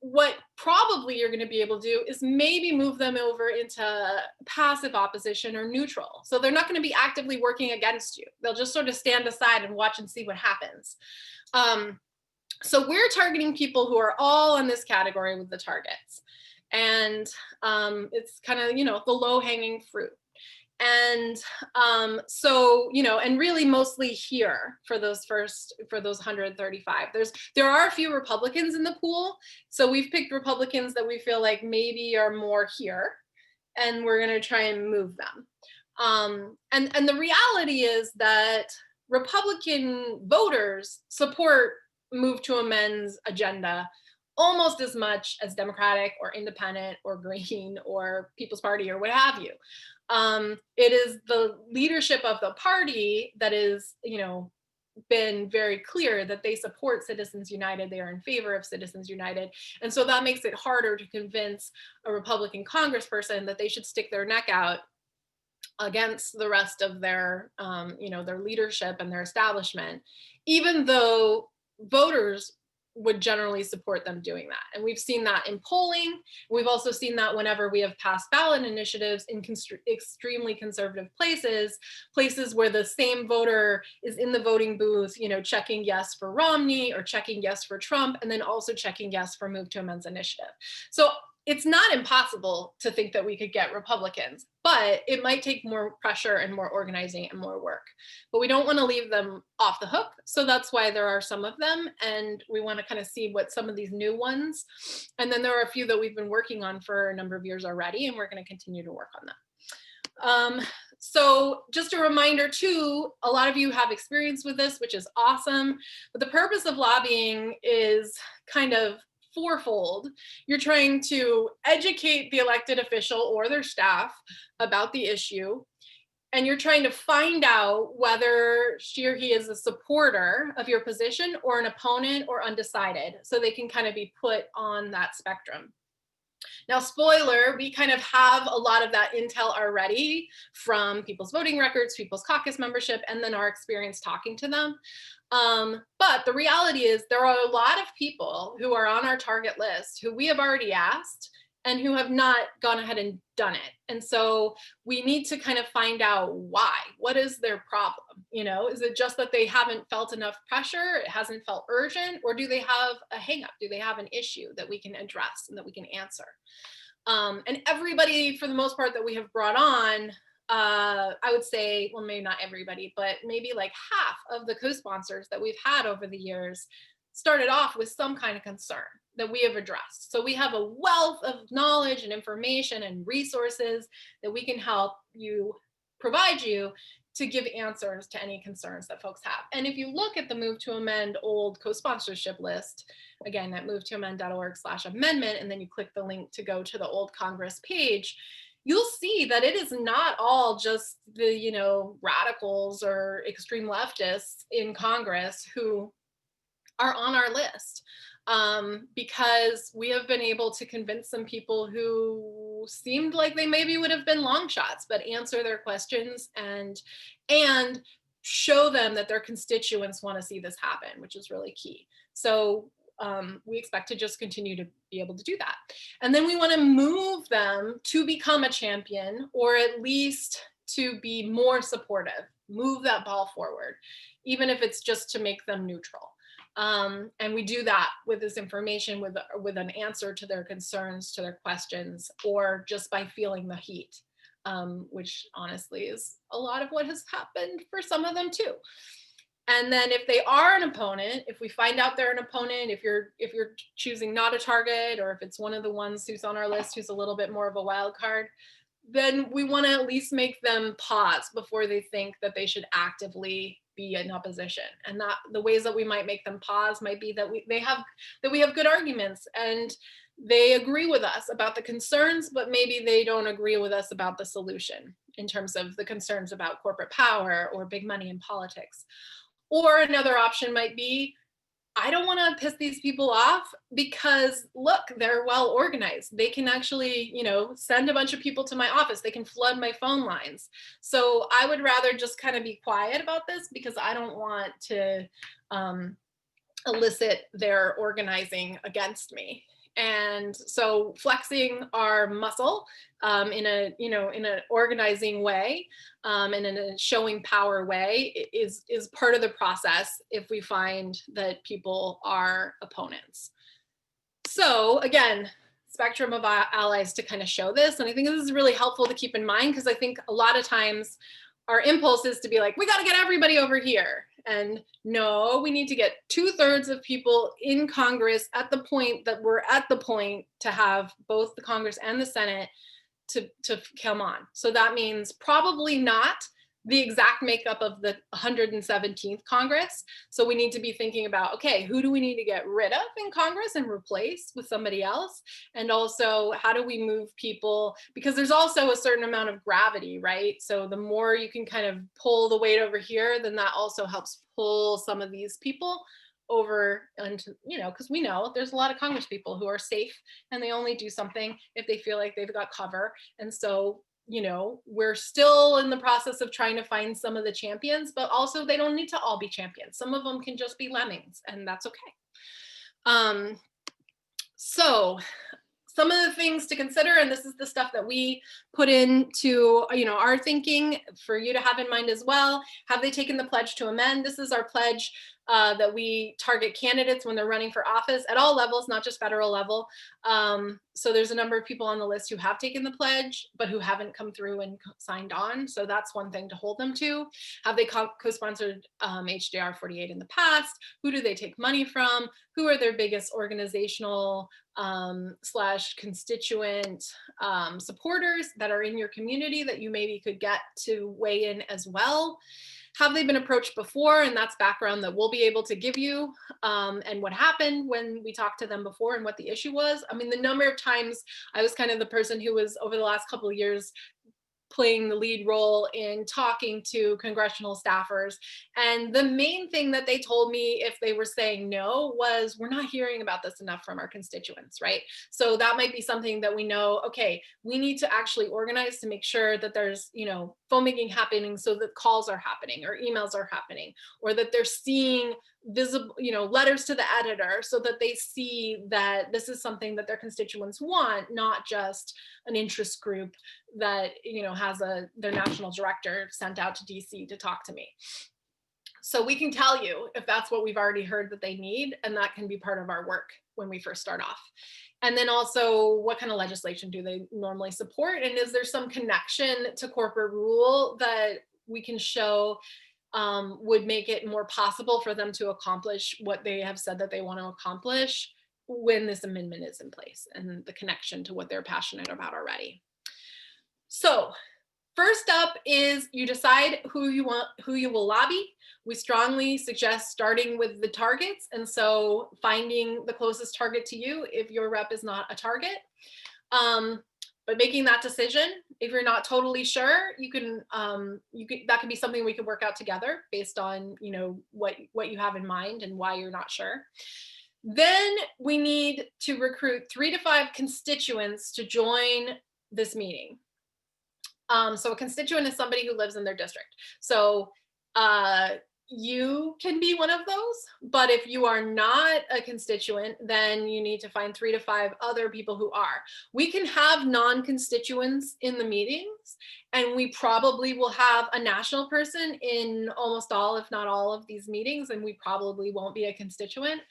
what probably you're going to be able to do is maybe move them over into passive opposition or neutral. So they're not going to be actively working against you. They'll just sort of stand aside and watch and see what happens. So we're targeting people who are all in this category with the targets. And it's kind of, the low hanging fruit. And so, and really mostly here for those 135. There are a few Republicans in the pool. So we've picked Republicans that we feel like maybe are more here, and we're going to try and move them. And the reality is that Republican voters support Move to Amend's agenda almost as much as Democratic or Independent or Green or People's Party or what have you. It is the leadership of the party that is, been very clear that they support Citizens United. They are in favor of Citizens United. And so that makes it harder to convince a Republican congressperson that they should stick their neck out against the rest of their, their leadership and their establishment, even though voters would generally support them doing that. And we've seen that in polling. We've also seen that whenever we have passed ballot initiatives in extremely conservative places where the same voter is in the voting booth, checking yes for Romney or checking yes for Trump, and then also checking yes for Move to Amend's initiative. So it's not impossible to think that we could get Republicans, but it might take more pressure and more organizing and more work. But we don't want to leave them off the hook. So that's why there are some of them. And we want to kind of see what some of these new ones. And then there are a few that we've been working on for a number of years already, and we're going to continue to work on them. So just a reminder too, a lot of you have experience with this, which is awesome. But the purpose of lobbying is kind of fourfold. You're trying to educate the elected official or their staff about the issue, and you're trying to find out whether she or he is a supporter of your position or an opponent or undecided, so they can kind of be put on that spectrum. Now, spoiler, we kind of have a lot of that intel already from people's voting records, people's caucus membership, and then our experience talking to them. But the reality is there are a lot of people who are on our target list who we have already asked and who have not gone ahead and done it. And so we need to kind of find out why. What is their problem? Is it just that they haven't felt enough pressure? It hasn't felt urgent? Or do they have a hang up? Do they have an issue that we can address and that we can answer? And everybody, for the most part, that we have brought on, I would say, well, maybe not everybody, but maybe like half of the co-sponsors that we've had over the years started off with some kind of concern that we have addressed. So we have a wealth of knowledge and information and resources that we can help you, provide you to give answers to any concerns that folks have. And if you look at the Move to Amend old co-sponsorship list, again, at movetoamend.org/amendment, and then you click the link to go to the old Congress page, you'll see that it is not all just the, radicals or extreme leftists in Congress who are on our list. Because we have been able to convince some people who seemed like they maybe would have been long shots, but answer their questions and show them that their constituents want to see this happen, which is really key. So we expect to just continue to be able to do that. And then we want to move them to become a champion, or at least to be more supportive, move that ball forward, even if it's just to make them neutral. And we do that with this information, with an answer to their concerns, to their questions, or just by feeling the heat, which honestly is a lot of what has happened for some of them too. And then if they are an opponent, if we find out they're an opponent, if you're choosing not a target, or if it's one of the ones who's on our list who's a little bit more of a wild card, then we want to at least make them pause before they think that they should actively be in opposition. And that the ways that we might make them pause might be that we have good arguments and they agree with us about the concerns, but maybe they don't agree with us about the solution in terms of the concerns about corporate power or big money in politics. Or another option might be, I don't want to piss these people off because look, they're well organized. They can actually, send a bunch of people to my office. They can flood my phone lines. So I would rather just kind of be quiet about this because I don't want to elicit their organizing against me. And so flexing our muscle in an organizing way and in a showing power way is part of the process if we find that people are opponents. So again, spectrum of allies to kind of show this. And I think this is really helpful to keep in mind because I think a lot of times our impulse is to be like, we got to get everybody over here. And no, we need to get 2/3 of people in Congress at the point that we're at the point to have both the Congress and the Senate to come on. So that means probably not the exact makeup of the 117th Congress. So we need to be thinking about, okay, who do we need to get rid of in Congress and replace with somebody else? And also, how do we move people? Because there's also a certain amount of gravity, right? So the more you can kind of pull the weight over here, then that also helps pull some of these people over into, because we know there's a lot of Congress people who are safe and they only do something if they feel like they've got cover. And so we're still in the process of trying to find some of the champions, but also they don't need to all be champions. Some of them can just be lemmings, and that's okay. So some of the things to consider, and this is the stuff that we put into our thinking for you to have in mind as well. Have they taken the pledge to amend? This is our pledge that we target candidates when they're running for office at all levels, not just federal level. So there's a number of people on the list who have taken the pledge, but who haven't come through and signed on. So that's one thing to hold them to. Have they co-sponsored HJR 48 in the past? Who do they take money from? Who are their biggest organizational / constituent supporters that are in your community that you maybe could get to weigh in as well? Have they been approached before? And that's background that we'll be able to give you, and what happened when we talked to them before and what the issue was. I mean, the number of times I was kind of the person who was over the last couple of years playing the lead role in talking to congressional staffers. And the main thing that they told me if they were saying no was, we're not hearing about this enough from our constituents, right? So that might be something that we know, okay, we need to actually organize to make sure that there's, phone making happening so that calls are happening or emails are happening, or that they're seeing visible, letters to the editor so that they see that this is something that their constituents want, not just an interest group that, has their national director sent out to DC to talk to me. So we can tell you if that's what we've already heard that they need, and that can be part of our work when we first start off. And then also, what kind of legislation do they normally support? And is there some connection to corporate rule that we can show would make it more possible for them to accomplish what they have said that they want to accomplish when this amendment is in place, and the connection to what they're passionate about already? So First up is you decide who you will lobby. We strongly suggest starting with the targets, and so finding the closest target to you if your rep is not a target. But making that decision, if you're not totally sure, that could be something we could work out together based on, what you have in mind and why you're not sure. Then we need to recruit 3 to 5 constituents to join this meeting. So a constituent is somebody who lives in their district. So you can be one of those, but if you are not a constituent, then you need to find 3 to 5 other people who are. We can have non-constituents in the meetings, and we probably will have a national person in almost all, if not all, of these meetings, and we probably won't be a constituent.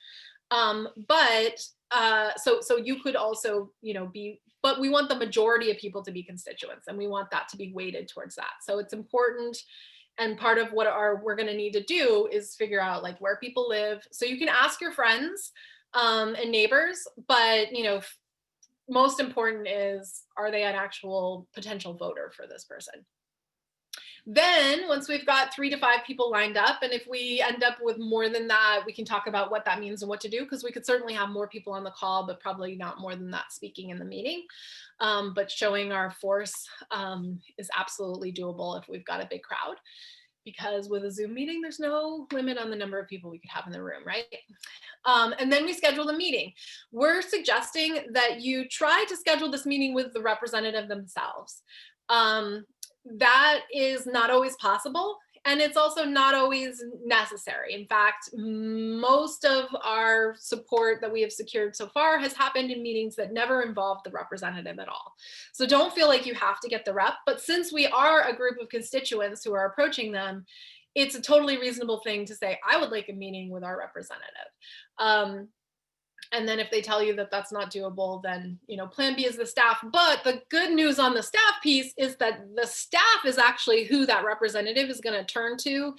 So you could also, be, but we want the majority of people to be constituents, and we want that to be weighted towards that. So it's important. And part of what we're going to need to do is figure out like where people live. So you can ask your friends and neighbors, but most important is, are they an actual potential voter for this person? Then once we've got 3 to 5 people lined up, and if we end up with more than that, we can talk about what that means and what to do, because we could certainly have more people on the call, but probably not more than that speaking in the meeting. But showing our force is absolutely doable if we've got a big crowd, because with a Zoom meeting, there's no limit on the number of people we could have in the room, right? And then we schedule the meeting. We're suggesting that you try to schedule this meeting with the representative themselves. That is not always possible, and it's also not always necessary. In fact, most of our support that we have secured so far has happened in meetings that never involved the representative at all. So don't feel like you have to get the rep, but since we are a group of constituents who are approaching them, it's a totally reasonable thing to say, I would like a meeting with our representative. And then if they tell you that that's not doable, then, plan B is the staff. But the good news on the staff piece is that the staff is actually who that representative is going to turn to,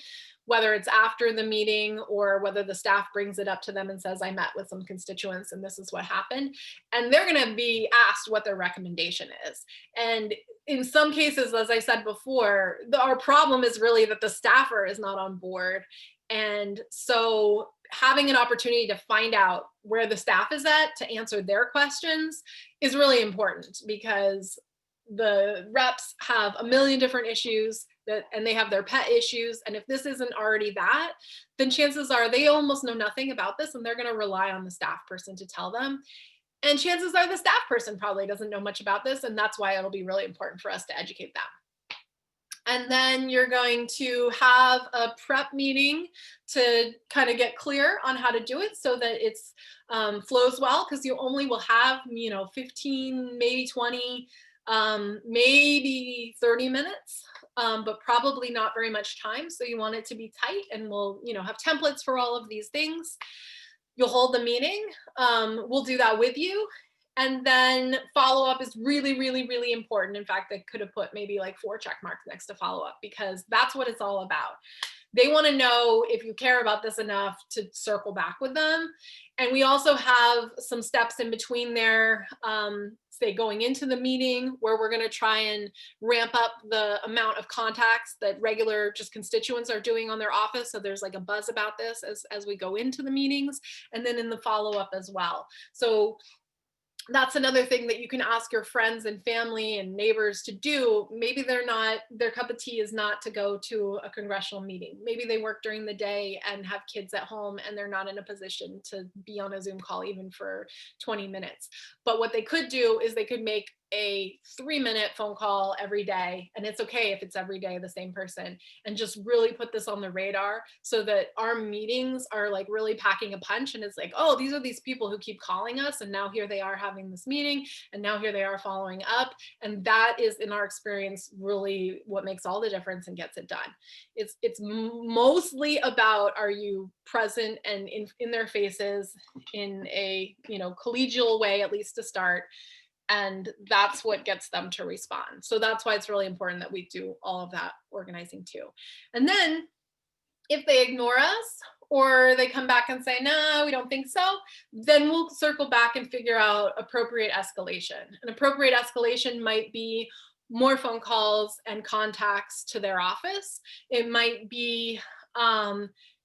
whether it's after the meeting or whether the staff brings it up to them and says, I met with some constituents and this is what happened. And they're going to be asked what their recommendation is. And in some cases, as I said before, our problem is really that the staffer is not on board. And so having an opportunity to find out where the staff is at to answer their questions is really important, because the reps have a million different issues and they have their pet issues. And if this isn't already that, then chances are they almost know nothing about this, and they're going to rely on the staff person to tell them. And chances are the staff person probably doesn't know much about this, and that's why it'll be really important for us to educate them. And then you're going to have a prep meeting to kind of get clear on how to do it so that it's flows well, because you only will have 15, maybe 20, maybe 30 minutes, but probably not very much time. So you want it to be tight, and we'll have templates for all of these things. You'll hold the meeting. We'll do that with you. And then follow up is really, really, really important. In fact, I could have put maybe like 4 check marks next to follow up, because that's what it's all about. They want to know if you care about this enough to circle back with them. And we also have some steps in between there, say going into the meeting, where we're going to try and ramp up the amount of contacts that regular just constituents are doing on their office. So there's like a buzz about this as we go into the meetings, and then in the follow up as well. So that's another thing that you can ask your friends and family and neighbors to do. Maybe their cup of tea is not to go to a congressional meeting. Maybe they work during the day and have kids at home, and they're not in a position to be on a Zoom call even for 20 minutes. But what they could do is they could make a 3-minute phone call every day, and it's okay if it's every day the same person, and just really put this on the radar so that our meetings are like really packing a punch, and it's like, oh, these are these people who keep calling us, and now here they are having this meeting, and now here they are following up. And that is, in our experience, really what makes all the difference and gets it done. It's mostly about, are you present and in their faces in a collegial way, at least to start. And that's what gets them to respond. So that's why it's really important that we do all of that organizing too. And then if they ignore us, or they come back and say, no, we don't think so, then we'll circle back and figure out appropriate escalation. An appropriate escalation might be, more phone calls and contacts to their office. It might be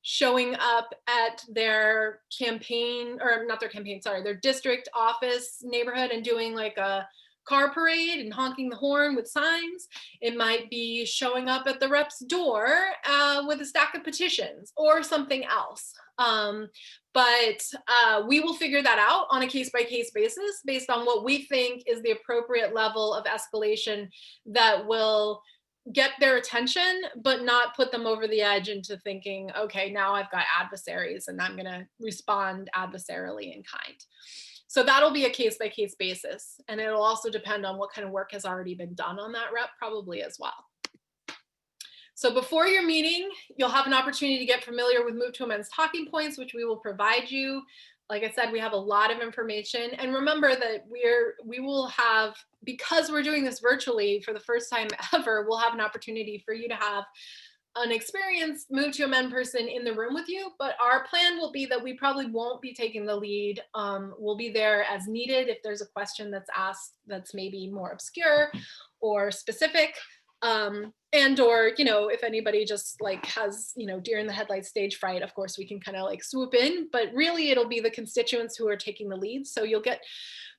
showing up at their campaign, or not their campaign, sorry, their district office neighborhood and doing like a car parade and honking the horn with signs. It might be showing up at the rep's door with a stack of petitions or something else. But we will figure that out on a case-by-case basis based on what we think is the appropriate level of escalation that will get their attention, but not put them over the edge into thinking, okay, now I've got adversaries and I'm going to respond adversarially in kind. So that'll be a case-by-case basis. And it'll also depend on what kind of work has already been done on that rep, probably as well. So before your meeting, you'll have an opportunity to get familiar with Move to Amend's talking points, which we will provide you. Like I said, we have a lot of information. And remember that we will have, because we're doing this virtually for the first time ever, we'll have an opportunity for you to have an experienced Move to Amend person in the room with you. But our plan will be that we probably won't be taking the lead. We'll be there as needed if there's a question that's asked that's maybe more obscure or specific. And or, you know, if anybody just like has, you know, deer in the headlights stage fright, of course we can kind of like swoop in, but really it'll be the constituents who are taking the lead. So you'll get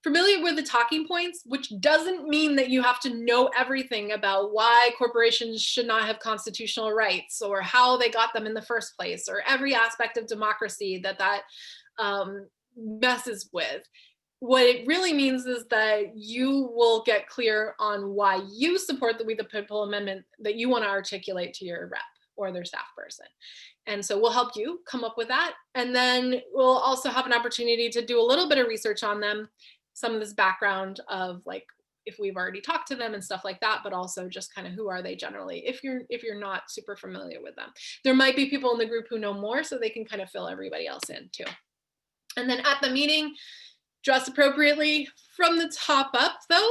familiar with the talking points, which doesn't mean that you have to know everything about why corporations should not have constitutional rights or how they got them in the first place or every aspect of democracy that messes with. What it really means is that you will get clear on why you support the We the People amendment that you want to articulate to your rep or their staff person. And so we'll help you come up with that. And then we'll also have an opportunity to do a little bit of research on them, some of this background of like if we've already talked to them and stuff like that, but also just kind of who are they generally if you're not super familiar with them. There might be people in the group who know more, so they can kind of fill everybody else in too. And then at the meeting, dress appropriately from the top up though.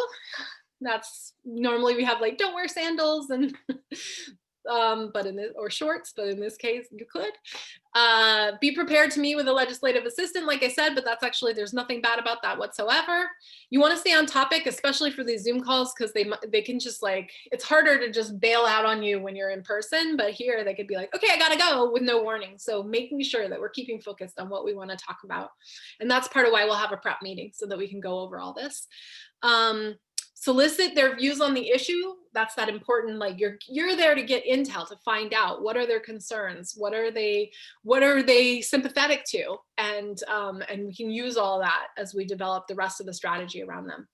That's normally we have like, don't wear sandals and but in this, or shorts, but in this case you could. Be prepared to meet with a legislative assistant, like I said, but that's actually, there's nothing bad about that whatsoever. You want to stay on topic, especially for these Zoom calls, because they can just like, it's harder to just bail out on you when you're in person, but here they could be like, okay, I gotta go with no warning. So making sure that we're keeping focused on what we want to talk about. And that's part of why we'll have a prep meeting so that we can go over all this. Solicit their views on the issue. That's that important, like you're there to get intel, to find out what are their concerns, what are they sympathetic to, and we can use all that as we develop the rest of the strategy around them.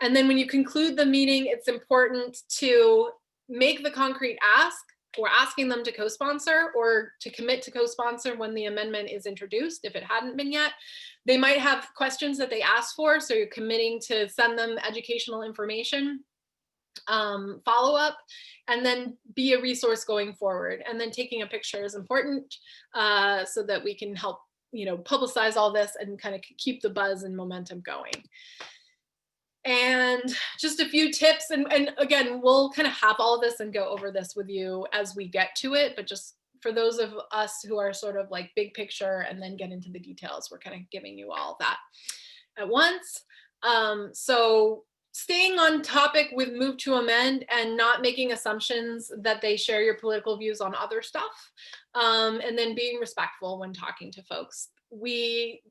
And then when you conclude the meeting, it's important to make the concrete ask. We're asking them to co-sponsor or to commit to co-sponsor when the amendment is introduced, if it hadn't been yet. They might have questions that they ask for, so you're committing to send them educational information, follow up, and then be a resource going forward. And then taking a picture is important so that we can help, you know, publicize all this and kind of keep the buzz and momentum going. And just a few tips, and again, we'll kind of have all of this and go over this with you as we get to it, but just for those of us who are sort of like big picture and then get into the details, we're kind of giving you all that at once. So staying on topic with Move to Amend and not making assumptions that they share your political views on other stuff, and then being respectful when talking to folks.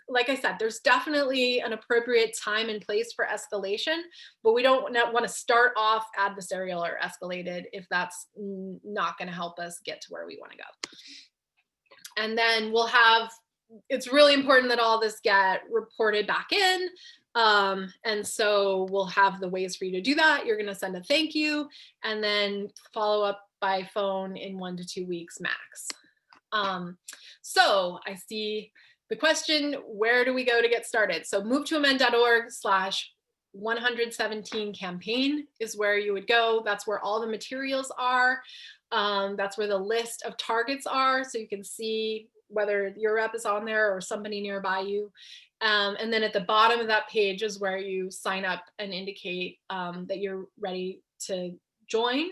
Like I said, there's definitely an appropriate time and place for escalation, but we don't want to start off adversarial or escalated if that's not going to help us get to where we want to go. And then it's really important that all this get reported back in. And so we'll have the ways for you to do that. You're going to send a thank you and then follow up by phone in 1 to 2 weeks max. So I see the question, where do we go to get started? So movetoamend.org/117 campaign is where you would go. That's where all the materials are. That's where the list of targets are. So you can see whether your rep is on there or somebody nearby you. And then at the bottom of that page is where you sign up and indicate that you're ready to join.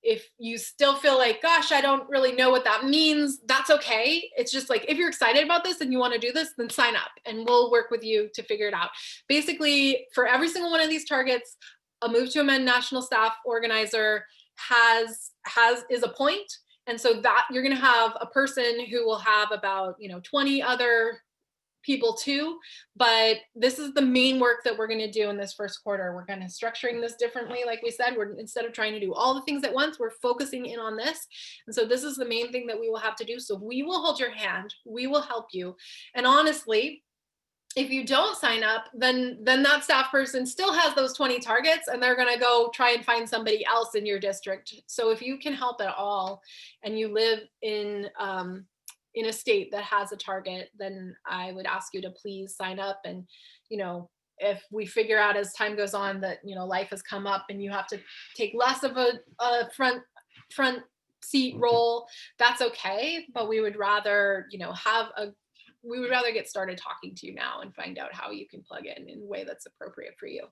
If you still feel like, gosh, I don't really know what that means, that's okay. It's just like, if you're excited about this and you want to do this, then sign up and we'll work with you to figure it out. Basically, for every single one of these targets, a Move to Amend national staff organizer is a point. And so that you're going to have a person who will have about, 20 other people too, but this is the main work that we're going to do in this first quarter. We're kind of structuring this differently. Like we said, we're, instead of trying to do all the things at once, we're focusing in on this. And so this is the main thing that we will have to do. So we will hold your hand, we will help you. And honestly, if you don't sign up, then that staff person still has those 20 targets, and they're going to go try and find somebody else in your district. So if you can help at all and you live in a state that has a target, then I would ask you to please sign up. And, if we figure out as time goes on that, life has come up and you have to take less of a front seat role, that's okay. But we would rather, we would rather get started talking to you now and find out how you can plug in a way that's appropriate for you.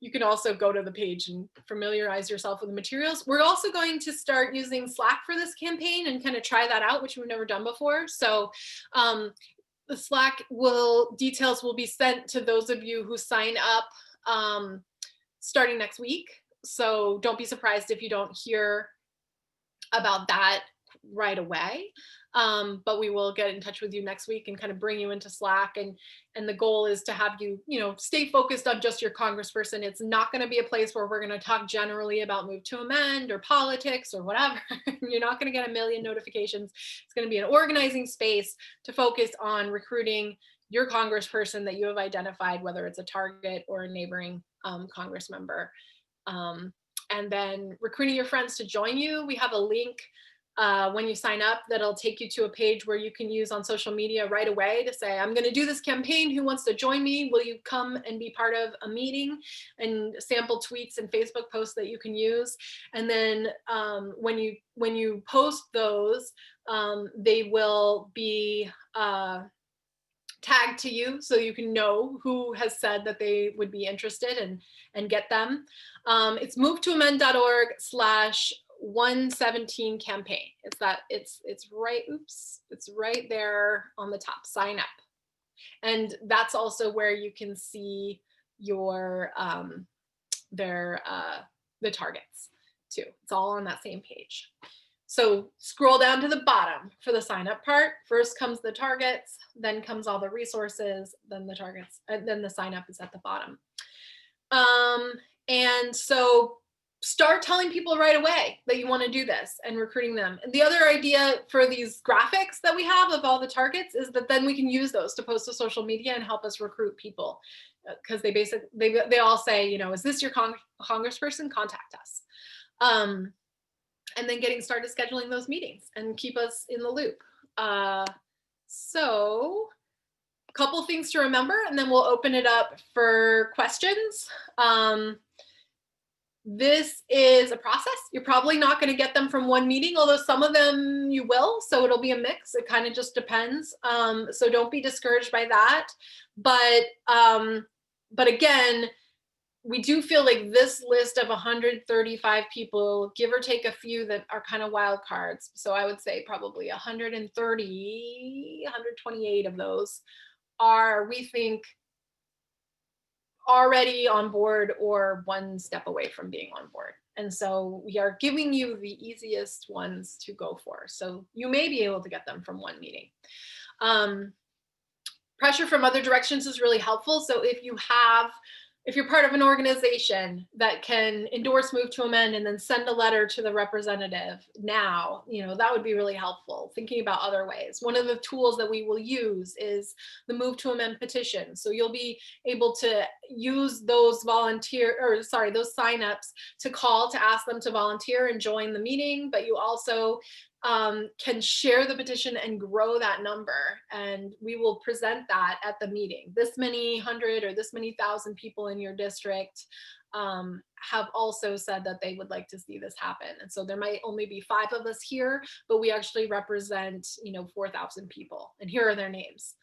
You can also go to the page and familiarize yourself with the materials. We're also going to start using Slack for this campaign and kind of try that out, which we've never done before. So the Slack details will be sent to those of you who sign up starting next week. So don't be surprised if you don't hear about that right away. But we will get in touch with you next week and kind of bring you into Slack. And the goal is to have you, stay focused on just your congressperson. It's not going to be a place where we're going to talk generally about Move to Amend or politics or whatever. You're not going to get a million notifications. It's going to be an organizing space to focus on recruiting your congressperson that you have identified, whether it's a target or a neighboring Congress member. And then recruiting your friends to join you. We have a link when you sign up that'll take you to a page where you can use on social media right away to say, I'm going to do this campaign. Who wants to join me? Will you come and be part of a meeting? And sample tweets and Facebook posts that you can use. And then when you post those, they will be tagged to you so you can know who has said that they would be interested and get them. It's movetoamend.org/117 campaign. It's right there on the top, sign up. And that's also where you can see your the targets too. It's all on that same page. So scroll down to the bottom for the sign up part. First comes the targets, then comes all the resources, then the targets, and then the sign up is at the bottom. And so start telling people right away that you want to do this and recruiting them. And the other idea for these graphics that we have of all the targets is that then we can use those to post to social media and help us recruit people. Because they all say, is this your congressperson? Contact us. And then getting started scheduling those meetings and keep us in the loop. So a couple things to remember, and then we'll open it up for questions. This is a process. You're probably not going to get them from one meeting, although some of them you will. So it'll be a mix. It kind of just depends. So don't be discouraged by that. But again, we do feel like this list of 135 people, give or take a few that are kind of wild cards. So I would say probably 128 of those are, we think, already on board or one step away from being on board. And so we are giving you the easiest ones to go for. So you may be able to get them from one meeting. Pressure from other directions is really helpful. So if you're part of an organization that can endorse Move to Amend and then send a letter to the representative now, that would be really helpful. Thinking about other ways. One of the tools that we will use is the Move to Amend petition. So you'll be able to use those those signups to call to ask them to volunteer and join the meeting, but you also can share the petition and grow that number, and we will present that at the meeting. This many hundred or this many thousand people in your district have also said that they would like to see this happen. And so there might only be 5 of us here, but we actually represent 4,000 people, and here are their names.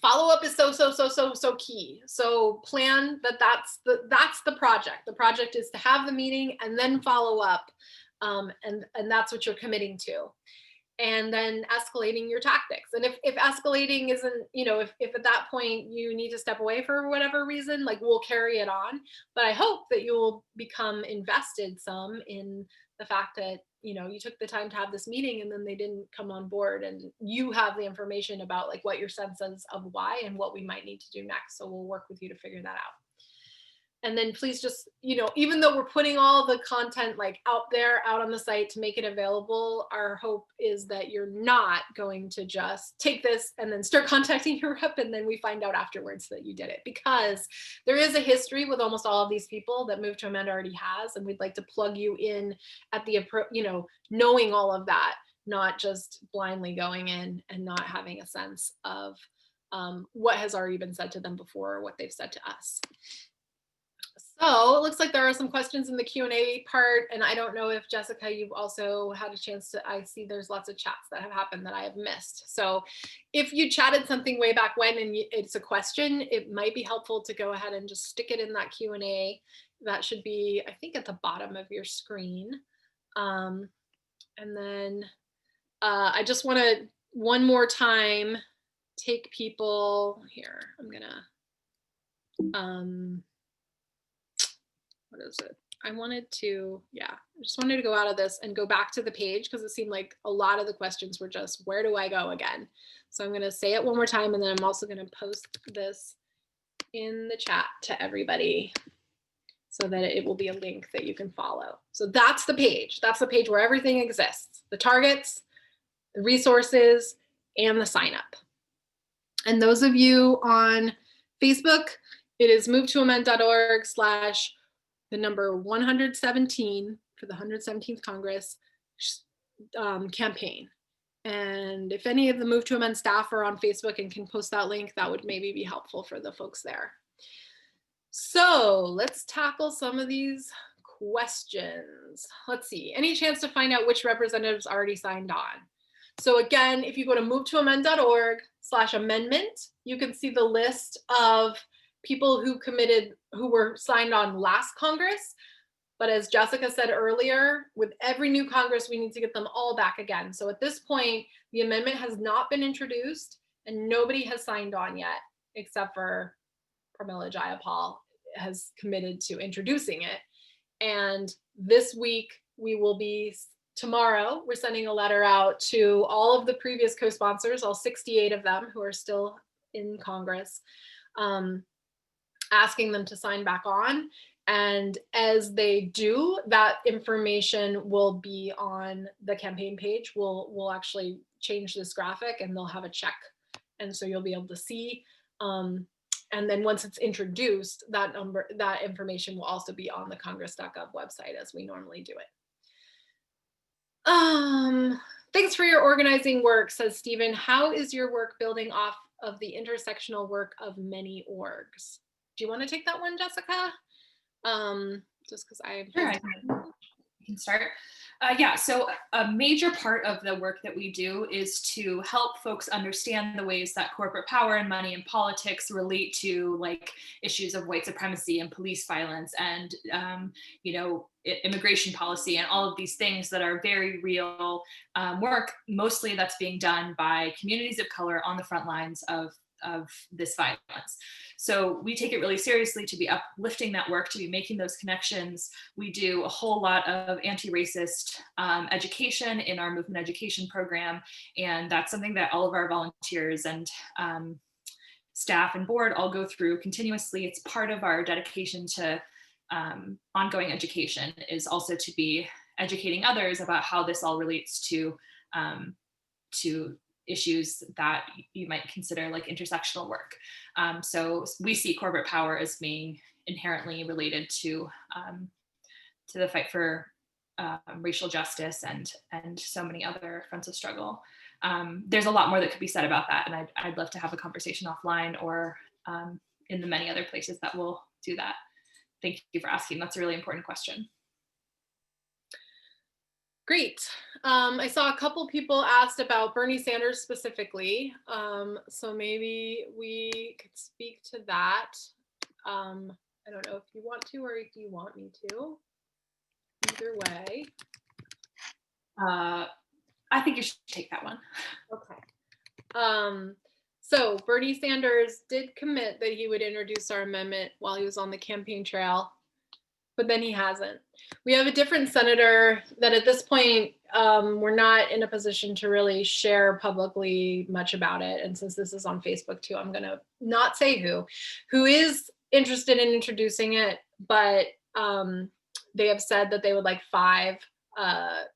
Follow-up is so key. So plan that's the project. The project is to have the meeting and then follow up. And that's what you're committing to. and then escalating your tactics. And if escalating isn't, if at that point you need to step away for whatever reason, like, we'll carry it on. But I hope that you will become invested some in the fact that, you took the time to have this meeting and then they didn't come on board, and you have the information about like what your sense is of why and what we might need to do next. So we'll work with you to figure that out. And then please just, even though we're putting all the content like out on the site to make it available, our hope is that you're not going to just take this and then start contacting your rep and then we find out afterwards that you did it, because there is a history with almost all of these people that Move to Amend already has, and we'd like to plug you in at the, knowing all of that, not just blindly going in and not having a sense of what has already been said to them before or what they've said to us. So it looks like there are some questions in the Q&A part, and I don't know if, Jessica, you've also had a chance to, I see there's lots of chats that have happened that I have missed. So if you chatted something way back when and it's a question, it might be helpful to go ahead and just stick it in that Q&A. That should be, I think, at the bottom of your screen. And then I just want to, one more time, take people here. I'm gonna, what is it? I just wanted to go out of this and go back to the page, because it seemed like a lot of the questions were just, where do I go again? So I'm going to say it one more time, and then I'm also going to post this in the chat to everybody so that it will be a link that you can follow. So that's the page. That's the page where everything exists: the targets, the resources, and the sign up. And those of you on Facebook, it is movetoamend.org/ the number 117 for the 117th Congress campaign. And if any of the Move to Amend staff are on Facebook and can post that link, that would maybe be helpful for the folks there. So let's tackle some of these questions. Let's see, any chance to find out which representatives already signed on? So again, if you go to movetoamend.org/amendment, you can see the list of people who were signed on last Congress. But as Jessica said earlier, with every new Congress, we need to get them all back again. So at this point, the amendment has not been introduced and nobody has signed on yet, except for Pramila Jayapal has committed to introducing it. And this week, tomorrow, we're sending a letter out to all of the previous co-sponsors, all 68 of them who are still in Congress, asking them to sign back on. And as they do, that information will be on the campaign page. We'll actually change this graphic and they'll have a check. And so you'll be able to see. And then once it's introduced, that information will also be on the congress.gov website as we normally do it. Thanks for your organizing work, says Stephen. How is your work building off of the intersectional work of many orgs? Do you want to take that one, Jessica? Just because I can start. Yeah, so a major part of the work that we do is to help folks understand the ways that corporate power and money and politics relate to like issues of white supremacy and police violence and immigration policy and all of these things that are very real work, mostly that's being done by communities of color on the front lines of this violence. So we take it really seriously to be uplifting that work, to be making those connections. We do a whole lot of anti-racist education in our movement education program. And that's something that all of our volunteers and staff and board all go through continuously. It's part of our dedication to ongoing education, is also to be educating others about how this all relates to issues that you might consider like intersectional work. So we see corporate power as being inherently related to the fight for racial justice and so many other fronts of struggle. There's a lot more that could be said about that, and I'd love to have a conversation offline or in the many other places that will do that. Thank you for asking. That's a really important question. Great. I saw a couple people asked about Bernie Sanders specifically. So maybe we could speak to that. I don't know if you want to or if you want me to. Either way. I think you should take that one. Okay. So Bernie Sanders did commit that he would introduce our amendment while he was on the campaign trail, but then he hasn't. We have a different senator that at this point, we're not in a position to really share publicly much about it. And since this is on Facebook too, I'm going to not say who is interested in introducing it, but they have said that they would like 5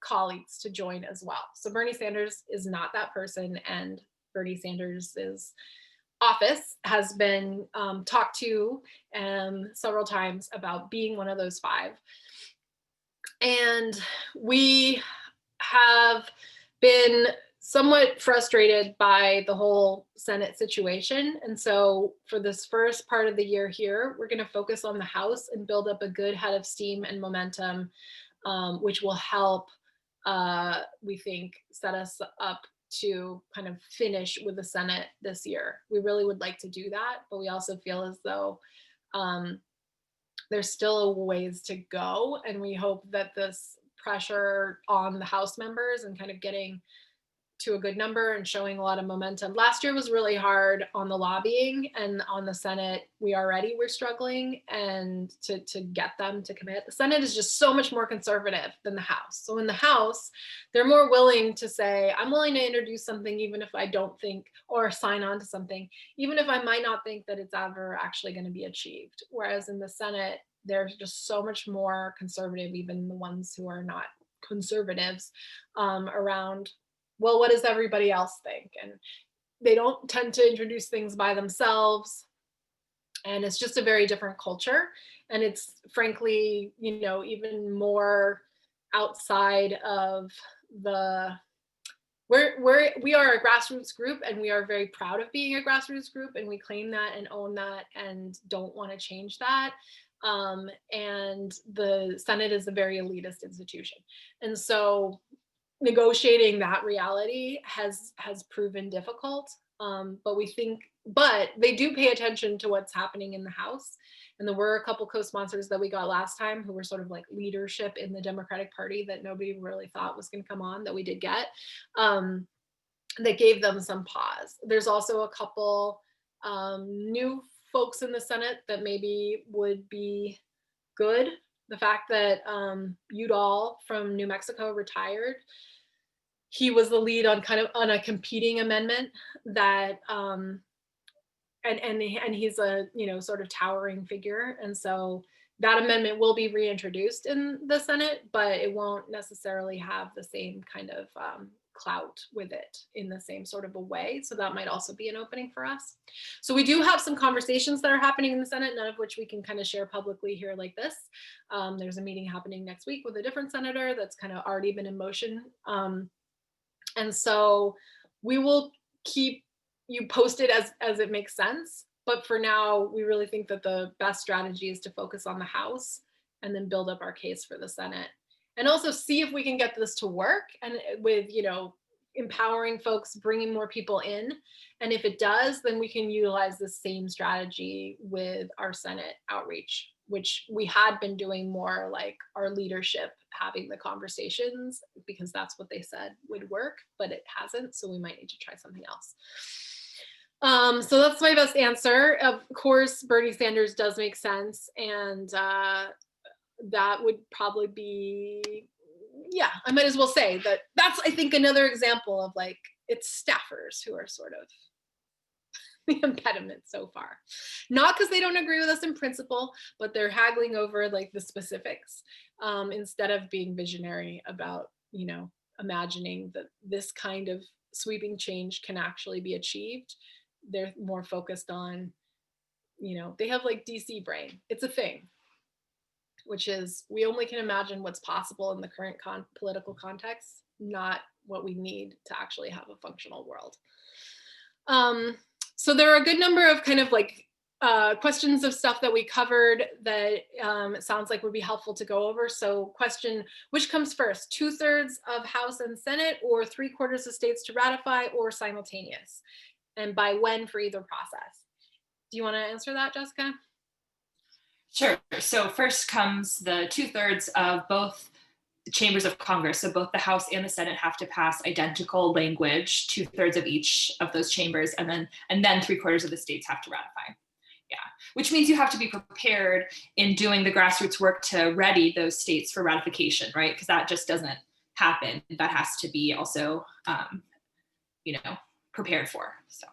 colleagues to join as well. So Bernie Sanders is not that person, and Bernie Sanders's office has been talked to several times about being one of those 5. And we have been somewhat frustrated by the whole Senate situation. And so for this first part of the year here, we're going to focus on the House and build up a good head of steam and momentum, which will help, we think, set us up to kind of finish with the Senate this year. We really would like to do that, but we also feel as though there's still a ways to go. And we hope that this pressure on the House members and kind of getting to a good number and showing a lot of momentum. Last year was really hard on the lobbying, and on the Senate, we already were struggling and to get them to commit. The Senate is just so much more conservative than the House. So in the House, they're more willing to say, I'm willing to introduce something even if I don't think, or sign on to something, even if I might not think that it's ever actually going to be achieved. Whereas in the Senate, they're just so much more conservative, even the ones who are not conservatives, around, well, what does everybody else think? And they don't tend to introduce things by themselves. And it's just a very different culture. And it's frankly, even more outside of the, we are a grassroots group, and we are very proud of being a grassroots group, and we claim that and own that and don't want to change that. And the Senate is a very elitist institution. And so negotiating that reality has proven difficult, but they do pay attention to what's happening in the House. And there were a couple co-sponsors that we got last time who were sort of like leadership in the Democratic Party that nobody really thought was going to come on, that we did get, that gave them some pause. There's also a couple new folks in the Senate that maybe would be good. The fact that Udall from New Mexico retired, he was the lead on a competing amendment that, and he's a sort of towering figure, and so that amendment will be reintroduced in the Senate, but it won't necessarily have the same kind of clout with it in the same sort of a way. So that might also be an opening for us. So we do have some conversations that are happening in the Senate, none of which we can kind of share publicly here like this. There's a meeting happening next week with a different senator that's kind of already been in motion. And so we will keep you posted as it makes sense. But for now, we really think that the best strategy is to focus on the House and then build up our case for the Senate. And also see if we can get this to work, and with, empowering folks, bringing more people in. And if it does, then we can utilize the same strategy with our Senate outreach, which we had been doing more like our leadership having the conversations, because that's what they said would work, but it hasn't. So we might need to try something else. So that's my best answer. Of course, Bernie Sanders does make sense. And that would probably be, I might as well say that that's, I think, another example of like, it's staffers who are sort of the impediment so far. Not because they don't agree with us in principle, but they're haggling over like the specifics, instead of being visionary about, imagining that this kind of sweeping change can actually be achieved. They're more focused on, they have like DC brain. It's a thing, which is we only can imagine what's possible in the current political context, not what we need to actually have a functional world. So there are a good number of kind of like questions of stuff that we covered that it sounds like would be helpful to go over. So question, which comes first, 2/3 of House and Senate, or 3/4 of states to ratify, or simultaneous? And by when for either process? Do you want to answer that, Jessica? Sure. So first comes the 2/3 of both chambers of Congress. So both the House and the Senate have to pass identical language, 2/3 of each of those chambers, and then 3/4 of the states have to ratify. Yeah, which means you have to be prepared in doing the grassroots work to ready those states for ratification, right? Because that just doesn't happen. That has to be also, prepared for. So.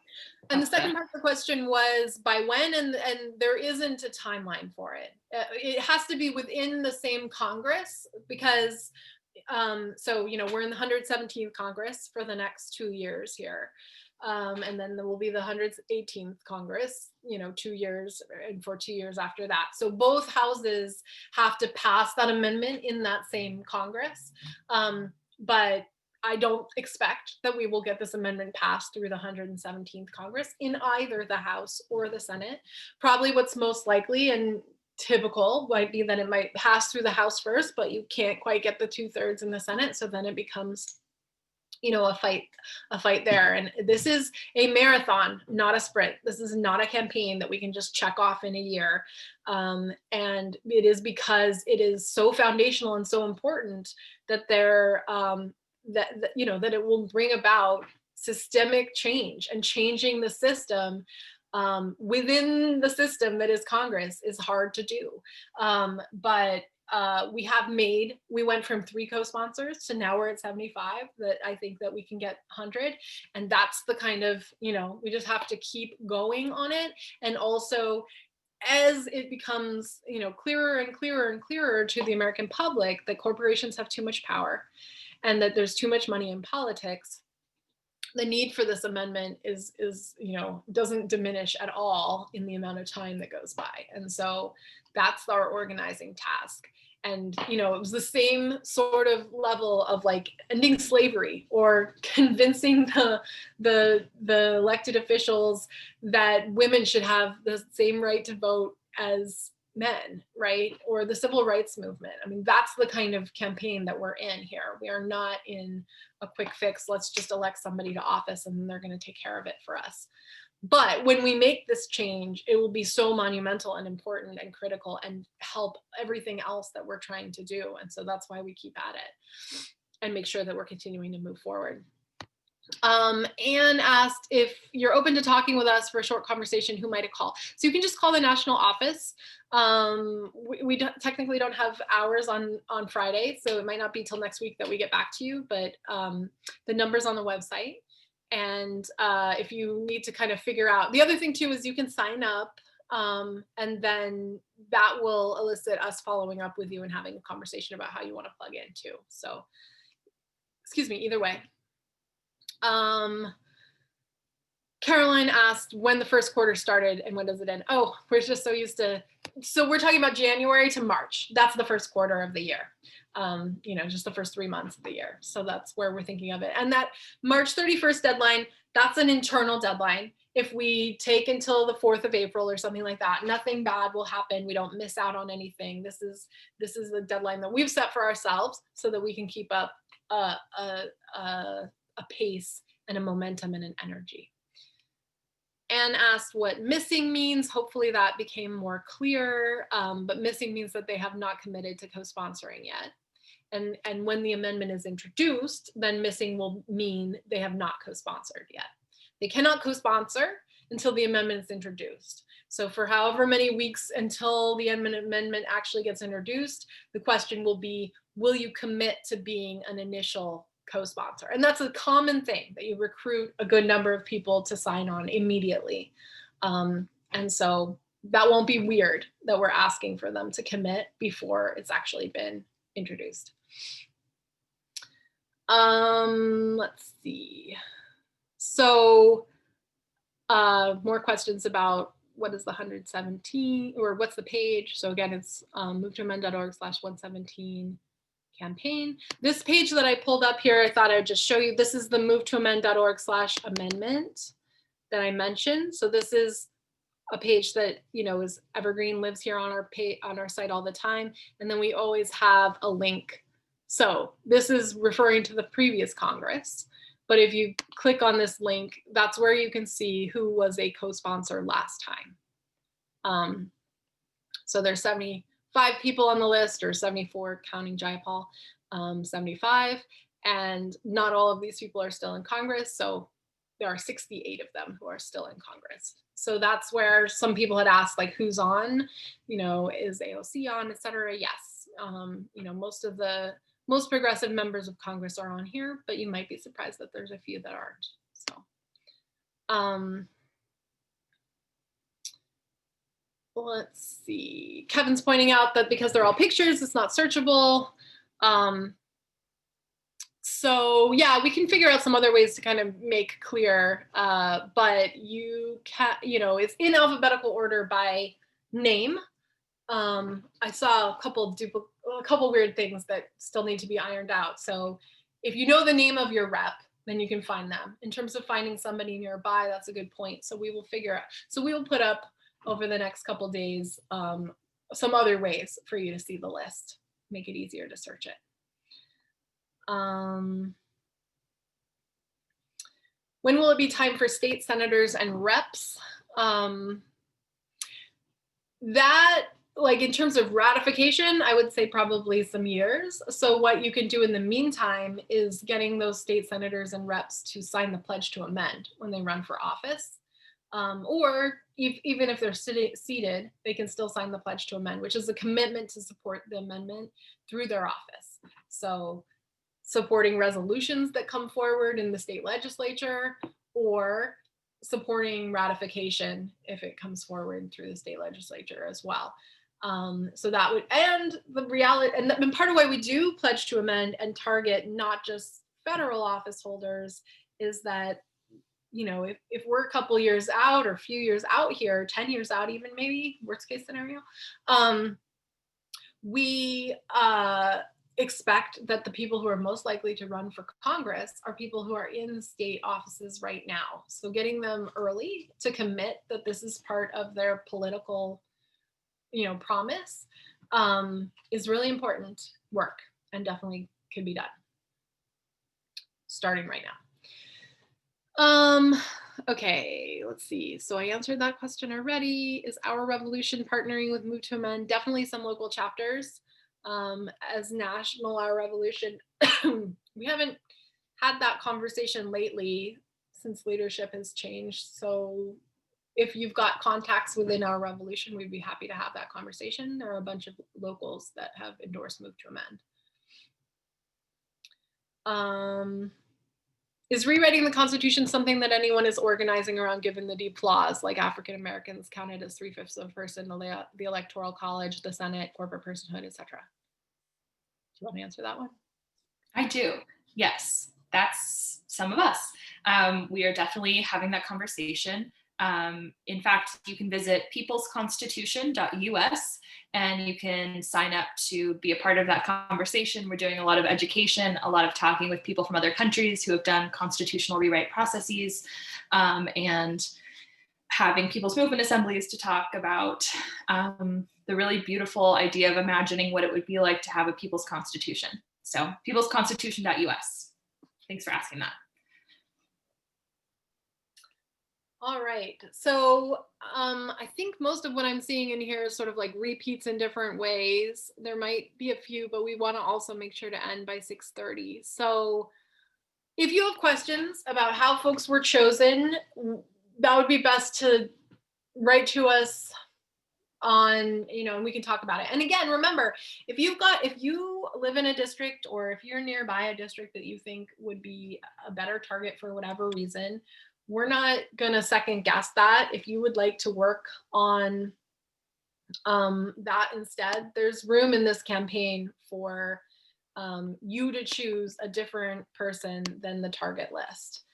And the second part of the question was by when, and there isn't a timeline for it. It has to be within the same Congress because, we're in the 117th Congress for the next 2 years here. And then there will be the 118th Congress, 2 years and for 2 years after that. So both houses have to pass that amendment in that same Congress. But I don't expect that we will get this amendment passed through the 117th Congress in either the House or the Senate. Probably what's most likely and typical might be that it might pass through the House first, but you can't quite get the 2/3 in the Senate. So then it becomes, a fight there. And this is a marathon, not a sprint. This is not a campaign that we can just check off in a year. And it is because it is so foundational and so important that that it will bring about systemic change, and changing the system within the system that is Congress is hard to do. But we went from 3 co-sponsors to now we're at 75, that I think that we can get 100. And that's the kind of, we just have to keep going on it. And also, as it becomes, clearer and clearer and clearer to the American public that corporations have too much power and that there's too much money in politics, the need for this amendment is doesn't diminish at all in the amount of time that goes by. And so that's our organizing task. And it was the same sort of level of like ending slavery or convincing the elected officials that women should have the same right to vote as men, right? Or the civil rights movement. I mean, that's the kind of campaign that we're in here. We are not in a quick fix, let's just elect somebody to office and then they're going to take care of it for us. But when we make this change, it will be so monumental and important and critical and help everything else that we're trying to do. And so that's why we keep at it and make sure that we're continuing to move forward. Anne asked if you're open to talking with us for a short conversation, who might I call? So you can just call the national office. We technically don't have hours on Friday, so it might not be till next week that we get back to you, but the number's on the website. And if you need to kind of figure out, the other thing too is you can sign up and then that will elicit us following up with you and having a conversation about how you want to plug in too. So, excuse me, either way. Caroline asked when the first quarter started and when does it end? Oh, we're just so used to, so we're talking about January to March. That's the first quarter of the year. Just the first 3 months of the year. So that's where we're thinking of it. And that March 31st deadline, that's an internal deadline. If we take until the 4th of April or something like that, nothing bad will happen. We don't miss out on anything. This is the deadline that we've set for ourselves so that we can keep up a pace and a momentum and an energy. Anne asked what missing means. Hopefully that became more clear, but missing means that they have not committed to co-sponsoring yet. And when the amendment is introduced, then missing will mean they have not co-sponsored yet. They cannot co-sponsor until the amendment is introduced. So for however many weeks until the amendment actually gets introduced, the question will be, will you commit to being an initial co-sponsor? And that's a common thing, that you recruit a good number of people to sign on immediately. And so that won't be weird that we're asking for them to commit before it's actually been introduced. Let's see. So more questions about what is the 117 or what's the page? So again, it's movetoamend.org/117 campaign. This page that I pulled up here, I thought I'd just show you. This is the movetoamend.org/amendment that I mentioned. So this is a page that is evergreen, lives here on our site all the time, and then we always have a link. So this is referring to the previous Congress, but if you click on this link, that's where you can see who was a co-sponsor last time. So there's 75 people on the list, or 74 counting Jayapal. 75, and not all of these people are still in Congress. So there are 68 of them who are still in Congress. So that's where some people had asked, like, who's on, is AOC on, et cetera. Yes. Most progressive members of Congress are on here, but you might be surprised that there's a few that aren't. So, let's see. Kevin's pointing out that because they're all pictures, it's not searchable. So yeah, we can figure out some other ways to kind of make clear, but you can, it's in alphabetical order by name. I saw a couple weird things that still need to be ironed out. So if you know the name of your rep, then you can find them. In terms of finding somebody nearby, that's a good point. So we will put up over the next couple days some other ways for you to see the list, make it easier to search it. When will it be time for state senators and reps? That, like, in terms of ratification, I would say probably some years. So what you can do in the meantime is getting those state senators and reps to sign the pledge to amend when they run for office. Or even if they're seated, they can still sign the pledge to amend, which is a commitment to support the amendment through their office. So supporting resolutions that come forward in the state legislature, or supporting ratification if it comes forward through the state legislature as well. So that would, and the reality, and part of why we do pledge to amend and target not just federal office holders is that, if we're a couple years out or a few years out here, 10 years out, even maybe worst case scenario, we expect that the people who are most likely to run for Congress are people who are in state offices right now. So getting them early to commit that this is part of their political, promise is really important work, and definitely can be done starting right now. Okay, let's see. So I answered that question already. Is Our Revolution partnering with Move to Amend? Definitely some local chapters. As national Our Revolution, we haven't had that conversation lately since leadership has changed. So if you've got contacts within Our Revolution, we'd be happy to have that conversation. There are a bunch of locals that have endorsed Move to Amend. Is rewriting the Constitution something that anyone is organizing around, given the deep flaws, like African Americans counted as 3/5 of a person, the Electoral College, the Senate, corporate personhood, etc.? Do you want to answer that one? I do. Yes, that's some of us. We are definitely having that conversation. In fact, you can visit peoplesconstitution.us and you can sign up to be a part of that conversation. We're doing a lot of education, a lot of talking with people from other countries who have done constitutional rewrite processes, and having people's movement assemblies to talk about the really beautiful idea of imagining what it would be like to have a people's constitution. So peoplesconstitution.us. Thanks for asking that. All right. So I think most of what I'm seeing in here is sort of like repeats in different ways. There might be a few, but we want to also make sure to end by 6:30. So if you have questions about how folks were chosen, that would be best to write to us on, and we can talk about it. And again, remember, if you live in a district, or if you're nearby a district that you think would be a better target for whatever reason, we're not gonna second guess that. If you would like to work on that instead, there's room in this campaign for you to choose a different person than the target list.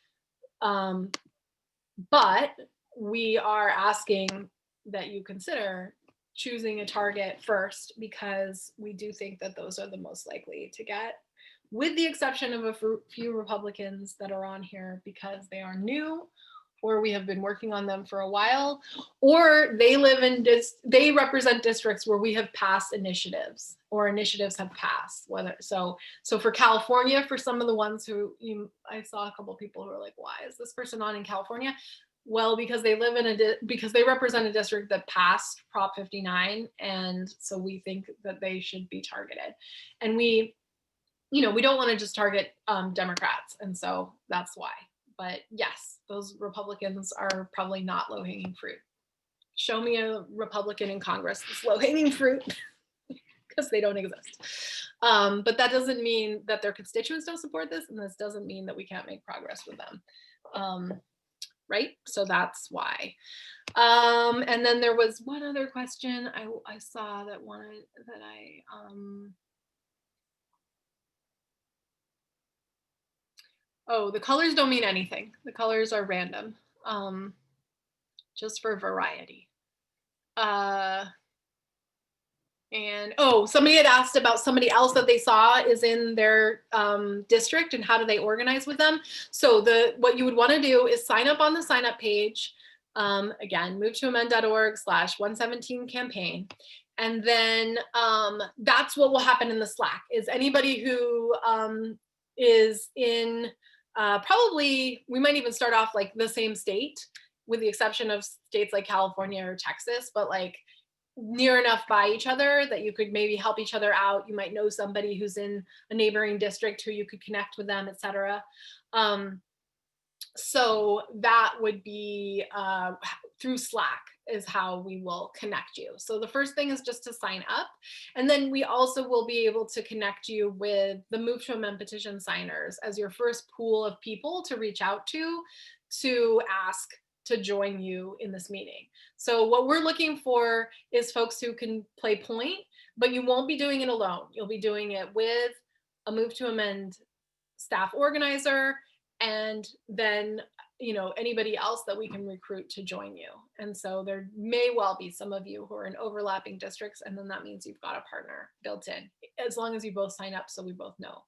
But we are asking that you consider choosing a target first, because we do think that those are the most likely to get, with the exception of a few Republicans that are on here because they are new, or we have been working on them for a while, or they they represent districts where we have passed initiatives, or initiatives have passed. So for California, for some of the ones who I saw a couple of people who are like, why is this person on in California? Well, because they because they represent a district that passed Prop 59, and so we think that they should be targeted. And we you know, we don't want to just target Democrats. And so that's why. But yes, those Republicans are probably not low-hanging fruit. Show me a Republican in Congress that's low-hanging fruit, because they don't exist. But that doesn't mean that their constituents don't support this, and this doesn't mean that we can't make progress with them. Right? So that's why. And then there was one other question I saw that wanted that oh, the colors don't mean anything. The colors are random, just for variety. And oh, somebody had asked about somebody else that they saw is in their district and how do they organize with them. So what you would want to do is sign up on the sign up page. Again, movetoamend.org/117campaign. And then that's what will happen in the Slack is anybody who is in probably, we might even start off like the same state with the exception of states like California or Texas, but like near enough by each other that you could maybe help each other out. You might know somebody who's in a neighboring district who you could connect with them, etc. So that would be through Slack is how we will connect you. So the first thing is just to sign up. And then we also will be able to connect you with the Move to Amend petition signers as your first pool of people to reach out to ask to join you in this meeting. So what we're looking for is folks who can play point, but you won't be doing it alone. You'll be doing it with a Move to Amend staff organizer, and then, you know, anybody else that we can recruit to join you. And so there may well be some of you who are in overlapping districts, and then that means you've got a partner built in, as long as you both sign up so we both know.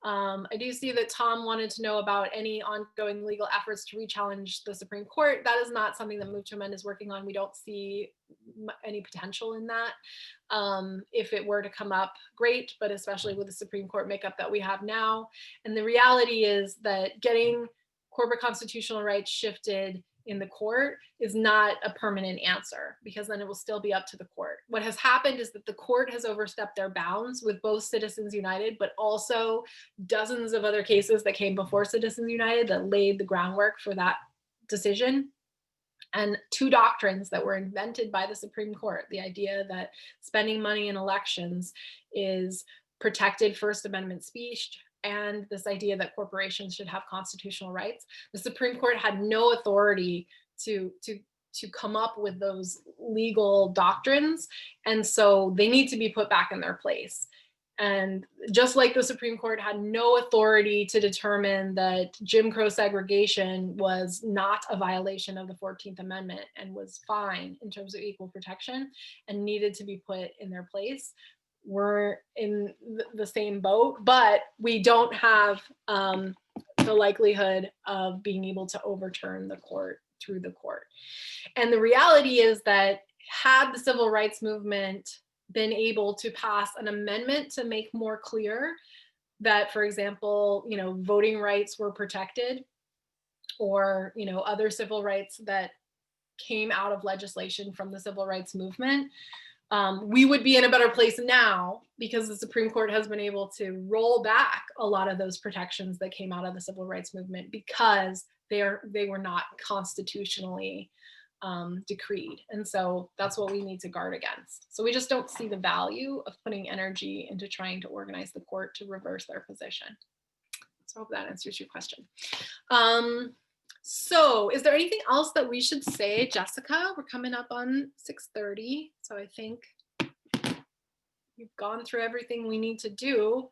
I do see that Tom wanted to know about any ongoing legal efforts to rechallenge the Supreme Court. That is not something that Move to Amend is working on. We don't see any potential in that. If it were to come up, great, but especially with the Supreme Court makeup that we have now. And the reality is that getting corporate constitutional rights shifted in the court is not a permanent answer, because then it will still be up to the court. What has happened is that the court has overstepped their bounds with both Citizens United, but also dozens of other cases that came before Citizens United that laid the groundwork for that decision. And two doctrines that were invented by the Supreme Court, the idea that spending money in elections is protected First Amendment speech, and this idea that corporations should have constitutional rights. The Supreme Court had no authority to come up with those legal doctrines, and so they need to be put back in their place. And just like the Supreme Court had no authority to determine that Jim Crow segregation was not a violation of the 14th Amendment and was fine in terms of equal protection and needed to be put in their place, we're in the same boat, but we don't have the likelihood of being able to overturn the court through the court. And the reality is that had the civil rights movement been able to pass an amendment to make more clear that, for example, you know, voting rights were protected, or, you know, other civil rights that came out of legislation from the civil rights movement, we would be in a better place now, because the Supreme Court has been able to roll back a lot of those protections that came out of the civil rights movement because they were not constitutionally decreed. And so that's what we need to guard against. So we just don't see the value of putting energy into trying to organize the court to reverse their position. So I hope that answers your question. So is there anything else that we should say, Jessica? We're coming up on 6:30. So I think we've gone through everything we need to do.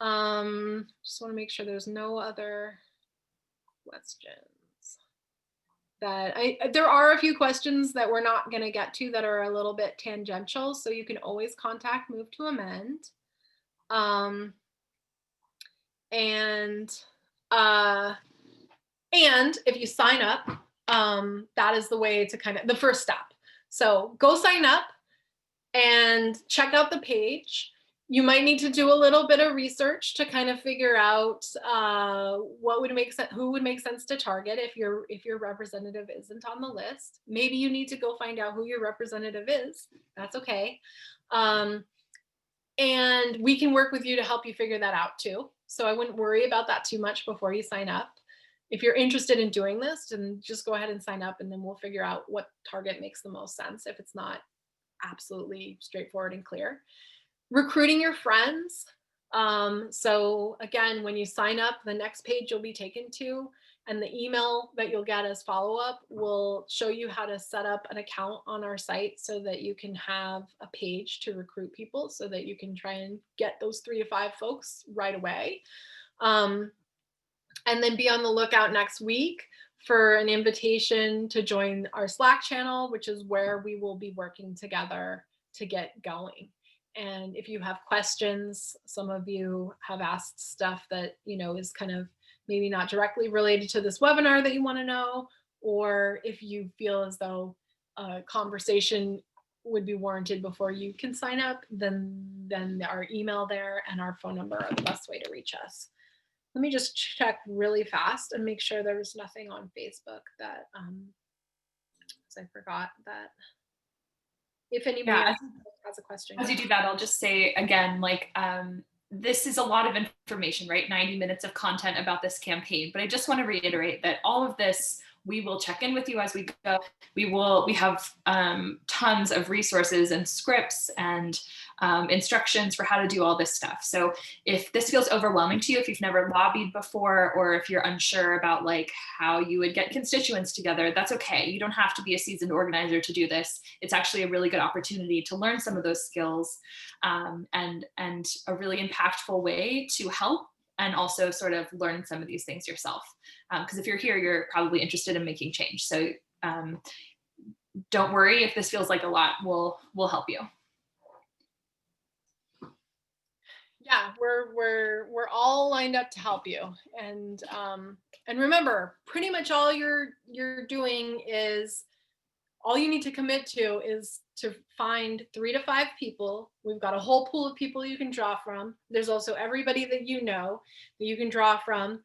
Just want to make sure there's no other questions. There are a few questions that we're not going to get to that are a little bit tangential. So you can always contact Move to Amend. And if you sign up, that is the way to kind of the first step. So go sign up and check out the page. You might need to do a little bit of research to kind of figure out what would make sense, who would make sense to target if your representative isn't on the list. Maybe you need to go find out who your representative is. That's okay. And we can work with you to help you figure that out too. So I wouldn't worry about that too much before you sign up. If you're interested in doing this, then just go ahead and sign up, and then we'll figure out what target makes the most sense if it's not absolutely straightforward and clear. Recruiting your friends. So again, when you sign up, the next page you'll be taken to, and the email that you'll get as follow-up will show you how to set up an account on our site so that you can have a page to recruit people, so that you can try and get those 3 to 5 folks right away. And then be on the lookout next week for an invitation to join our Slack channel, which is where we will be working together to get going. And if you have questions, some of you have asked stuff that, is kind of maybe not directly related to this webinar that you want to know, or if you feel as though a conversation would be warranted before you can sign up, then our email there and our phone number are the best way to reach us. Let me just check really fast and make sure there was nothing on Facebook that, I forgot that. If anybody else has a question. As you do that, I'll just say again, this is a lot of information, right? 90 minutes of content about this campaign. But I just want to reiterate that all of this, we will check in with you as we go. We have tons of resources and scripts and instructions for how to do all this stuff. So if this feels overwhelming to you, if you've never lobbied before, or if you're unsure about how you would get constituents together, that's okay. You don't have to be a seasoned organizer to do this. It's actually a really good opportunity to learn some of those skills, and a really impactful way to help and also sort of learn some of these things yourself. Because if you're here, you're probably interested in making change. So don't worry if this feels like a lot, we'll help you. Yeah, we're all lined up to help you. And remember, pretty much all you're doing is, all you need to commit to is to find 3 to 5 people. We've got a whole pool of people you can draw from. There's also everybody that you know that you can draw from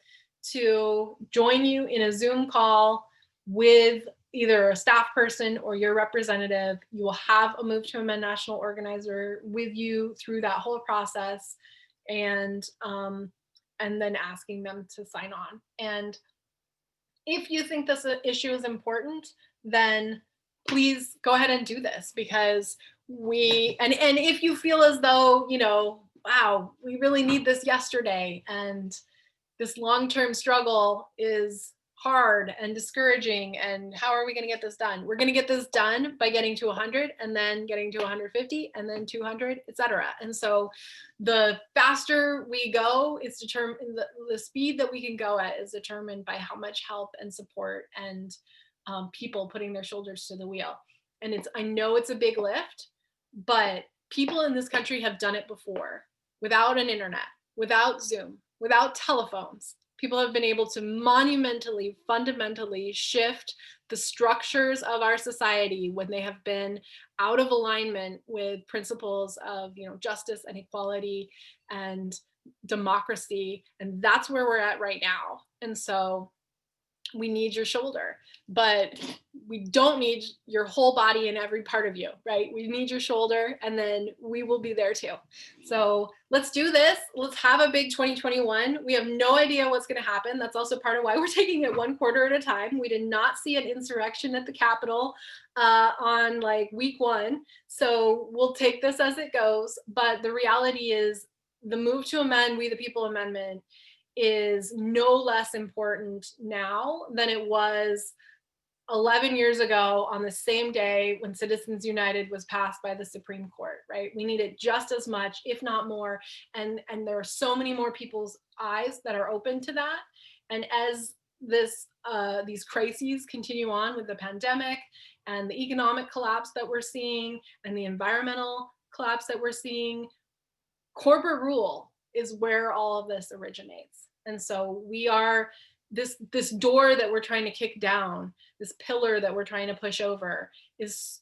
to join you in a Zoom call with either a staff person or your representative. You will have a Move to Amend national organizer with you through that whole process, and then asking them to sign on. And if you think this issue is important, then please go ahead and do this, because and if you feel as though, wow, we really need this yesterday, and this long-term struggle is hard and discouraging, and how are we going to get this done? We're going to get this done by getting to 100, and then getting to 150, and then 200, etc. And so the faster we go, it's determined, the speed that we can go at is determined by how much help and support and people putting their shoulders to the wheel. And I know it's a big lift, but people in this country have done it before without an internet, without Zoom, without telephones. People have been able to monumentally, fundamentally shift the structures of our society when they have been out of alignment with principles of, justice and equality and democracy. And that's where we're at right now. And so we need your shoulder, but we don't need your whole body and every part of you, right? We need your shoulder, and then we will be there too. So let's do this. Let's have a big 2021. We have no idea what's going to happen. That's also part of why we're taking it one quarter at a time. We did not see an insurrection at the Capitol on week 1. So we'll take this as it goes. But the reality is, the Move to Amend, We the People amendment is no less important now than it was 11 years ago on the same day when Citizens United was passed by the Supreme Court, right? We need it just as much, if not more. And there are so many more people's eyes that are open to that. And as these crises continue on with the pandemic and the economic collapse that we're seeing and the environmental collapse that we're seeing, corporate rule is where all of this originates. And so we are this door that we're trying to kick down, this pillar that we're trying to push over is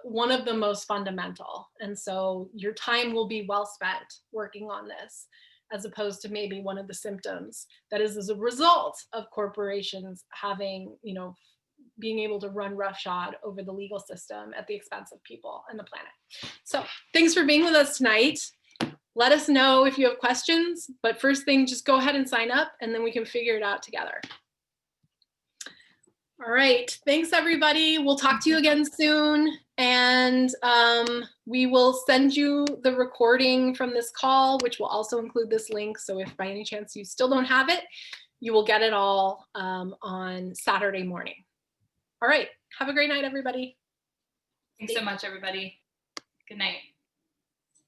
one of the most fundamental. And so your time will be well spent working on this, as opposed to maybe one of the symptoms that is as a result of corporations having, being able to run roughshod over the legal system at the expense of people and the planet. So thanks for being with us tonight. Let us know if you have questions, but first thing, just go ahead and sign up and then we can figure it out together. All right, thanks everybody. We'll talk to you again soon. And we will send you the recording from this call, which will also include this link. So if by any chance you still don't have it, you will get it all on Saturday morning. All right, have a great night, everybody. Thanks so much, everybody. Good night.